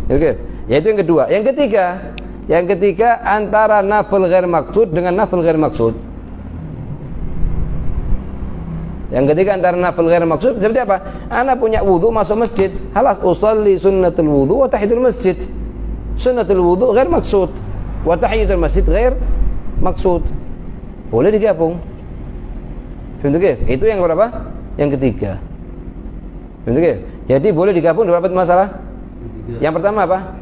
Oke. Yaitu yang kedua. Yang ketiga antara nafil ghair maksud dengan nafil ghair maksud. Yang ketiga antara nafil ghair maksud seperti apa? Ana punya wudu masuk masjid, halas usolli sunnatul wudu wa tahiyatul masjid. Sunnatul wudu ghair maksud wa tahiyatul masjid ghair maksud. Boleh digabung. Itu yang berapa? Yang ketiga. Jadi boleh digabung berapa masalah? Yang pertama apa?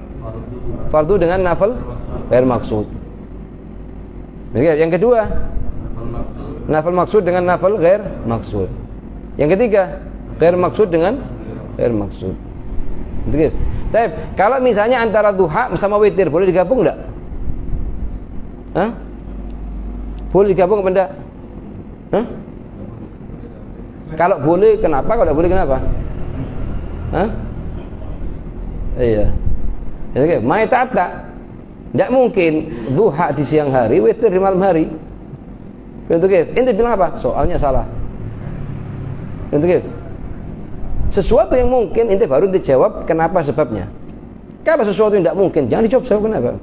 Fardu dengan nafil ghair maksud. Yang kedua, nafal maksud dengan nafal ghair maksud. Yang ketiga, ghair maksud dengan ghair maksud. Tapi kalau misalnya antara duha sama witir boleh digabung enggak? Hah? Boleh digabung apa enggak? Hah? Kalau boleh kenapa? Kalau tidak boleh kenapa? Hah? Iya. Oke, mai ta'atta. Tidak mungkin duha di siang hari, witir di malam hari. Ente bilang apa? Soalnya salah. Sesuatu yang mungkin ente baru ente jawab kenapa sebabnya. Kalau sesuatu yang tidak mungkin jangan dijawab sebab kenapa.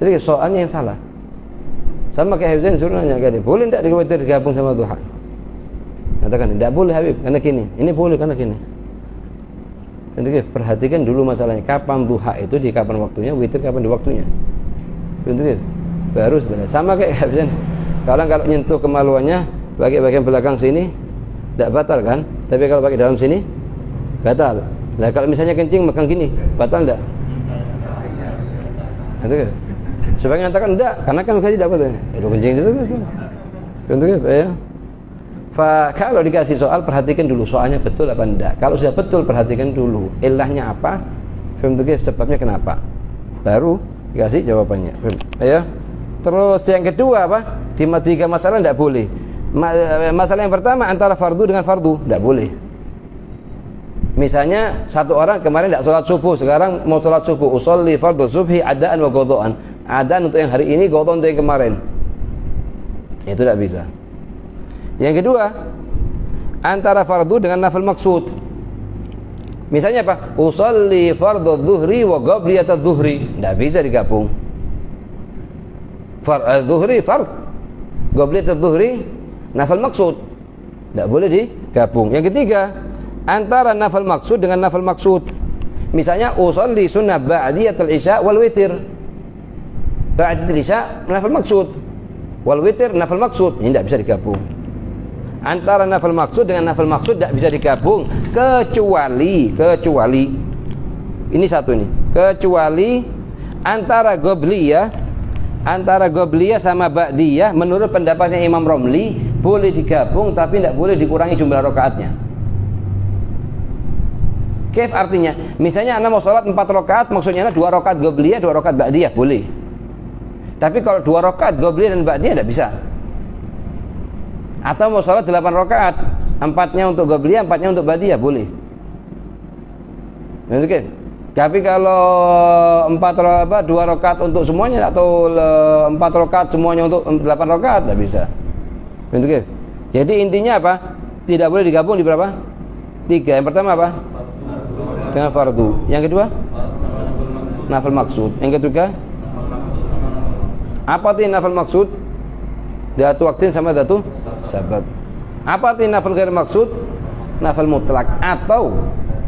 Jadi soalnya yang salah. Sama kayak Habib Zain suruh nanya ke dia, boleh tidak witir digabung sama duha? Katakan tidak boleh Habib karena gini. Ini boleh karena gini. Ente perhatikan dulu masalahnya. Kapan duha itu di kapan waktunya, witir kapan di waktunya. Baru sebenarnya. Sama kayak Habib Zain. Kalau nyentuh kemaluannya bagian belakang sini tidak batal kan? Tapi kalau pakai dalam sini batal. Nah kalau misalnya kencing megang gini, batal enggak? Itu sebagian mengatakan enggak, karena kan tidak batal. Itu kencing itu. Ya. Kalau dikasih soal perhatikan dulu soalnya betul apa enggak. Kalau sudah betul perhatikan dulu ilahnya apa, sebabnya kenapa. Baru dikasih jawabannya. Ya. Terus yang kedua apa? Di tiga masalah tidak boleh. Masalah yang pertama antara fardu dengan fardu tidak boleh. Misalnya satu orang kemarin tidak sholat subuh, sekarang mau sholat subuh, usolli fardu subhi adaan wa qadhaan. Adaan untuk yang hari ini, qadhaan untuk yang kemarin. Itu tidak bisa. Yang kedua, antara fardu dengan nafil maksud. Misalnya apa? Usolli fardu dhuhri wa qabliyat adh-dhuhri. Tidak bisa digabung. Dhuhri fard, qabliyat adh-dhuhri nafil maksud. Tidak boleh digabung. Yang ketiga, antara nafal maksud dengan nafal maksud. Misalnya usolli sunnah ba'diyatul isya wal witir. Ba'diyatul isya nafal maksud, wal witir nafal maksud. Ini tidak bisa digabung. Antara nafal maksud dengan nafal maksud tidak bisa digabung kecuali ini satu nih. Kecuali antara Qobliyah sama Ba'diyah menurut pendapatnya Imam Romli boleh digabung tapi tidak boleh dikurangi jumlah rakaatnya. Kaif artinya? Misalnya anda mau sholat 4 rakaat, maksudnya 2 rakaat Qobliyah, 2 rakaat Ba'diyah, boleh. Tapi kalau 2 rakaat Qobliyah dan Ba'diyah tidak bisa. Atau mau sholat 8 rakaat, 4-nya untuk Qobliyah, 4-nya untuk Ba'diyah, boleh. Oke. Tapi kalau 2 rakaat untuk semuanya atau 4 rakaat semuanya untuk 8 rakaat tidak bisa. Oke. Jadi intinya apa? Tidak boleh digabung di berapa? 3. Yang pertama apa? Dengan fardu. Yang kedua? Nafil maksud. Yang ketiga? Apa arti nafil maksud? Datu waktin sama datu sabab. Apa arti nafil ghair maksud? Nafil mutlak atau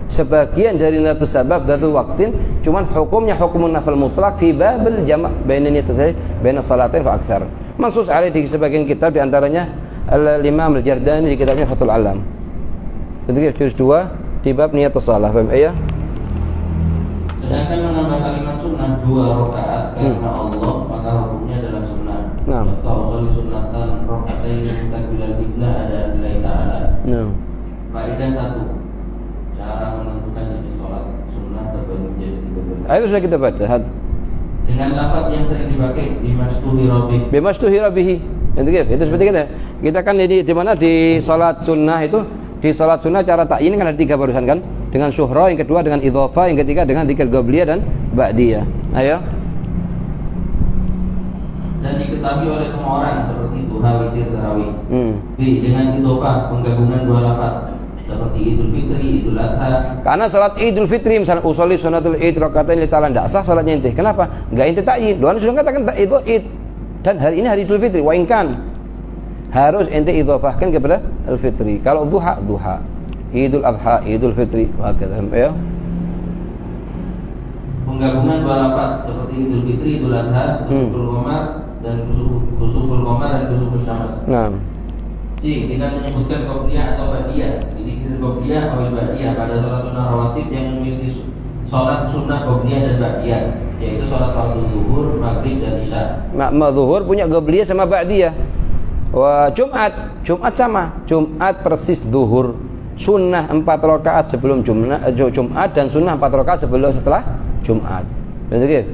sebagian dari datu sabab, datu waktin, cuman hukumnya hukum nafil mutlak fi babil jama' baina niyatain baina salatain fa aktsar. Mansus alaih di sebagian kitab di antaranya Al-Imam Al-Jardani di kitabnya Fathul Alam. Ketika juz 2 di bab niyatus shalah, paham ya? Sedangkan menambah kalimat sunnah 2 rakaat karena Allah, maka hukumnya adalah sunnah. Atau usolli sunnatan rakaatain mustaqbilal qiblah ada lillahi ta'ala. Faedah 1. Cara menentukan jenis sholat sunnah terbagi menjadi 3 bagian. Itu sudah kita baca. Dengan lafaz yang sering dipakai bimastuhi rabbih. Itu seperti kita kan di mana di sholat sunnah itu. Di salat sunnah cara takyin kan ada 3 barusan kan, dengan syuhra, yang kedua dengan idhofah, yang ketiga dengan dzikir qobliyah dan ba'diyah. Ayo. Dan diketahui oleh semua orang seperti duha, witir, tarawih. B. Dengan idhofah, penggabungan 2 lafaz seperti Idul Fitri, Idul Adha. Karena salat Idul Fitri misalnya usolli sunnatul Id rakaatain li ta'ala enggak sah salatnya ente. Kenapa? Enggak ente takyin. Doan sudah katakan itu Id. Dan hari ini hari Idul Fitri, wa inkan harus ente idhofahkan kepada Al-Fitri. Kalau duha, duha. Idul Adha, Idul Fitri, waktu ya. Penggabungan 2 lafaz seperti Idul Fitri, Idul Adha, Kusuful Qamar dan Kusuful Qamar dan Kusuful Syams. Nah. C. Dengan menyebutkan qobliyah atau ba'diyah. Jadi qobliyah atau ba'diyah pada salat sunnah rawatib yang memiliki sholat sunnah qobliyah dan ba'diyah, yaitu sholat fardu zuhur, maghrib dan isya. Zuhur punya qobliyah sama ba'diyah. Wah, Jumat sama. Jumat persis zuhur. Sunnah 4 rakaat sebelum Jumat dan sunnah 4 rakaat setelah Jumat. Begitu.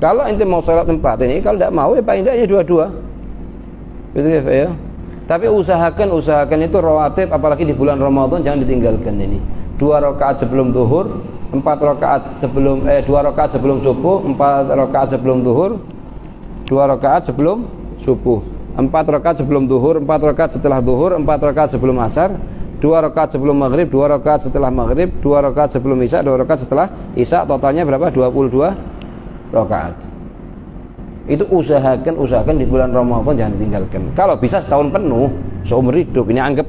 Kalau ente mau sholat 4 ini, kalau tidak mau ya paling tidak ya dua-dua. Begitu ya. Tapi usahakan itu rawatib, apalagi di bulan Ramadan jangan ditinggalkan ini. 2 rakaat sebelum zuhur, 4 rakaat sebelum 2 rakaat sebelum subuh, 4 rakaat sebelum zuhur, 2 rakaat sebelum subuh, 4 rakaat sebelum zuhur, 4 rakaat setelah zuhur, 4 rakaat sebelum asar, 2 rakaat sebelum maghrib, 2 rakaat setelah maghrib, 2 rakaat sebelum isya, 2 rakaat setelah isya, totalnya berapa? 22 rakaat. Itu usahakan di bulan Ramadan jangan ditinggalkan. Kalau bisa setahun penuh, seumur hidup. Ini anggap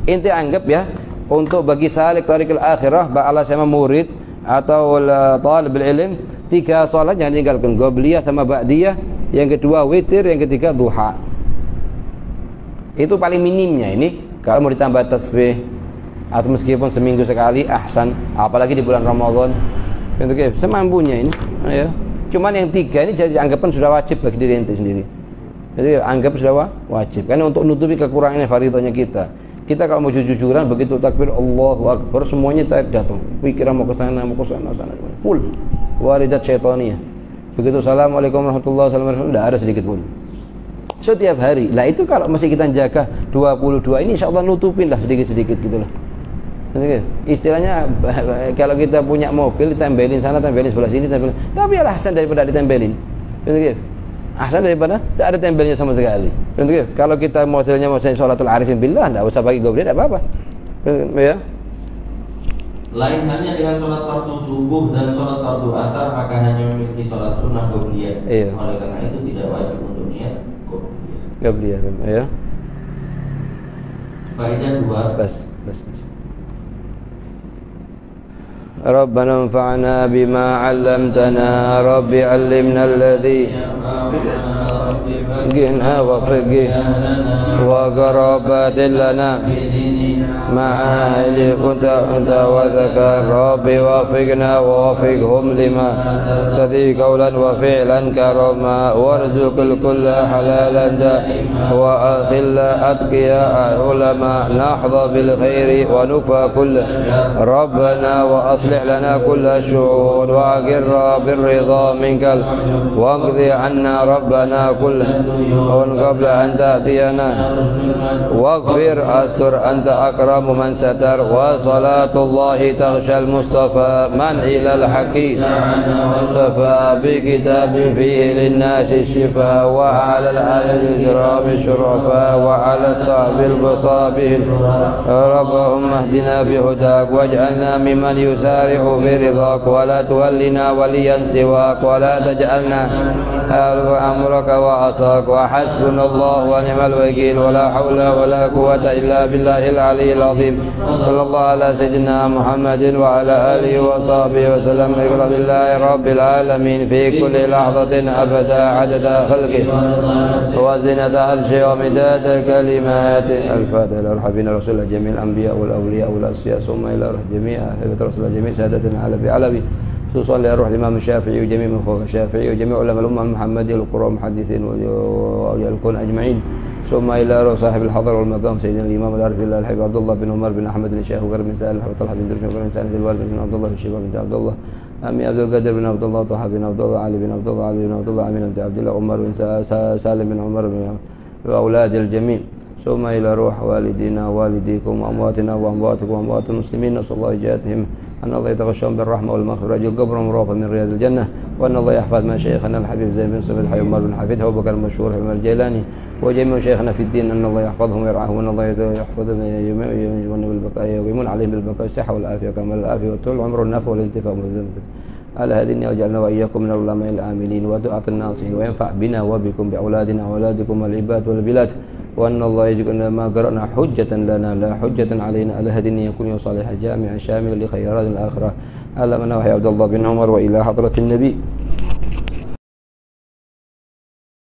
inti anggap ya, untuk bagi salik tariqil akhirah, ba'ala sama murid atau talibul ilm, 3 salat jangan ditinggalkan, qobliyah sama ba'diyah, yang kedua witir, yang ketiga duha. Itu paling minimnya ini. Kalau mau ditambah tasbih atau meskipun seminggu sekali ahsan, apalagi di bulan Ramadan. Untuk semampunya ini ya. Cuman yang 3 ini jadi anggapan sudah wajib bagi diri ente sendiri. Jadi anggap sudah wajib. Karena untuk nutupi kekurangannya faridahnya kita. Kita kalau mau jujur-jujuran begitu takbir Allahu Akbar semuanya datang. Pikiran mau ke sana sana full. Waridat syaitaniyah. Begitu assalamualaikum warahmatullahi wabarakatuh tidak ada sedikit pun. Setiap hari. Lah itu kalau masih kita jaga 22 ini insyaallah nutupin lah sedikit-sedikit gitu loh. Istilahnya kalau kita punya mobil ditempelin sana, tempelin sebelah sini, tempelin. Tapi ya ahsan daripada ditempelin. Ahsan daripada tidak ada tempelnya sama sekali. Kalau kita modelnya sholatul arifin billah, tidak usah pakai qobliyah, tidak apa-apa. Ya. Lain halnya dengan sholat fardu subuh dan sholat fardu asar, maka hanya memiliki sholat sunnah qobliyah. Iya. Oleh karena itu tidak wajib untuk niat qobliyah. Ya. Faedah 2. Bas. ربنا انفعنا بما علمتنا رب علمنا الذي جئنا وفقه وقرابات لنا مع أهل كنت وذكر رب وفقنا ووفقهم لما تدي قولا وفعلا كرما وارزق الكل حلالا دائما وأخل أتقياء علماء نحظى بالخير ونكفى كل ربنا وأصلح لنا كل الشؤون وأقر بالرضا منك واقضي عنا ربنا كل قبل أن تأتينا واغفر أستر أنت أكرم من ستر وصلاة الله تغشى المصطفى من إلى الحكيم اكتفى بكتاب فيه للناس الشفاء وعلى الآل الكرام الشرفاء وعلى الصحب البصابه ربهم اهدنا بهداك واجعلنا ممن يسارع في رضاك ولا تولنا وليا سواك ولا تجعلنا أمرك وعصاك وحسبنا الله ونعم الوكيل ولا حول ولا قوة إلا بالله العلي العظيم صلى الله على سيدنا محمد وعلى آله وصحبه وسلم بالله رب العالمين في كل لحظة أبدا عدد خلقه وزنة عرشه ومداد كلماته الفاتحة إلى حبيبنا رسول الله جميع الأنبياء والأولياء والأصفياء ثم إلى جميع رسول الله جميع سادتنا علوي خصوصا لأروح الإمام الشافعي وجميع من فوق الشافعي وجميع علماء الأمة المحمدية والقراء المحدثين وأولياء الكون أجمعين ثم إلى صاحب الحضر والمقام سيدنا الإمام العارف بالله الحبيب عبد الله بن عمر بن أحمد بن الشيخ وقرب بن سالم وطلحة بن درش وقرب بن سالم الوالد بن عبد الله بن شيبة بن عبد الله أمي عبد القادر بن عبد الله طه بن عبد الله علي بن عبد الله علي بن عبد الله أمين بن عبد الله عمر بن سالم بن عمر بن وأولاد الجميع ثم إلى روح والدينا ووالديكم وأمواتنا وأمواتكم وأموات المسلمين نسأل الله إجابتهم أن الله يتغشاهم بالرحمة والمغفرة رجل قبرهم روضة من رياض الجنة وأن الله يحفظ مشايخنا الحبيب زيد بن سعد الحي عمر بن حفيد أبو بكر المشهور عمر الجيلاني وجميع شيخنا في الدين أن الله يحفظهم ويرعاهم وأن الله يحفظهم ويجمعون بالبقاء ويقيمون عليهم بالبقاء والصحة والعافية كمال العافية وطول العمر والنفع والانتفاع على هذه وجعلنا وإياكم من العلماء العاملين ودعاة الناصحين وينفع بنا وبكم بأولادنا وأولادكم والعباد والبلاد وأن الله يجعلنا ما قرأنا حجة لنا لا حجة علينا على هذه يكون صالحا جامعا شاملا لخيرات الآخرة على من وحي عبد الله بن عمر وإلى حضرة النبي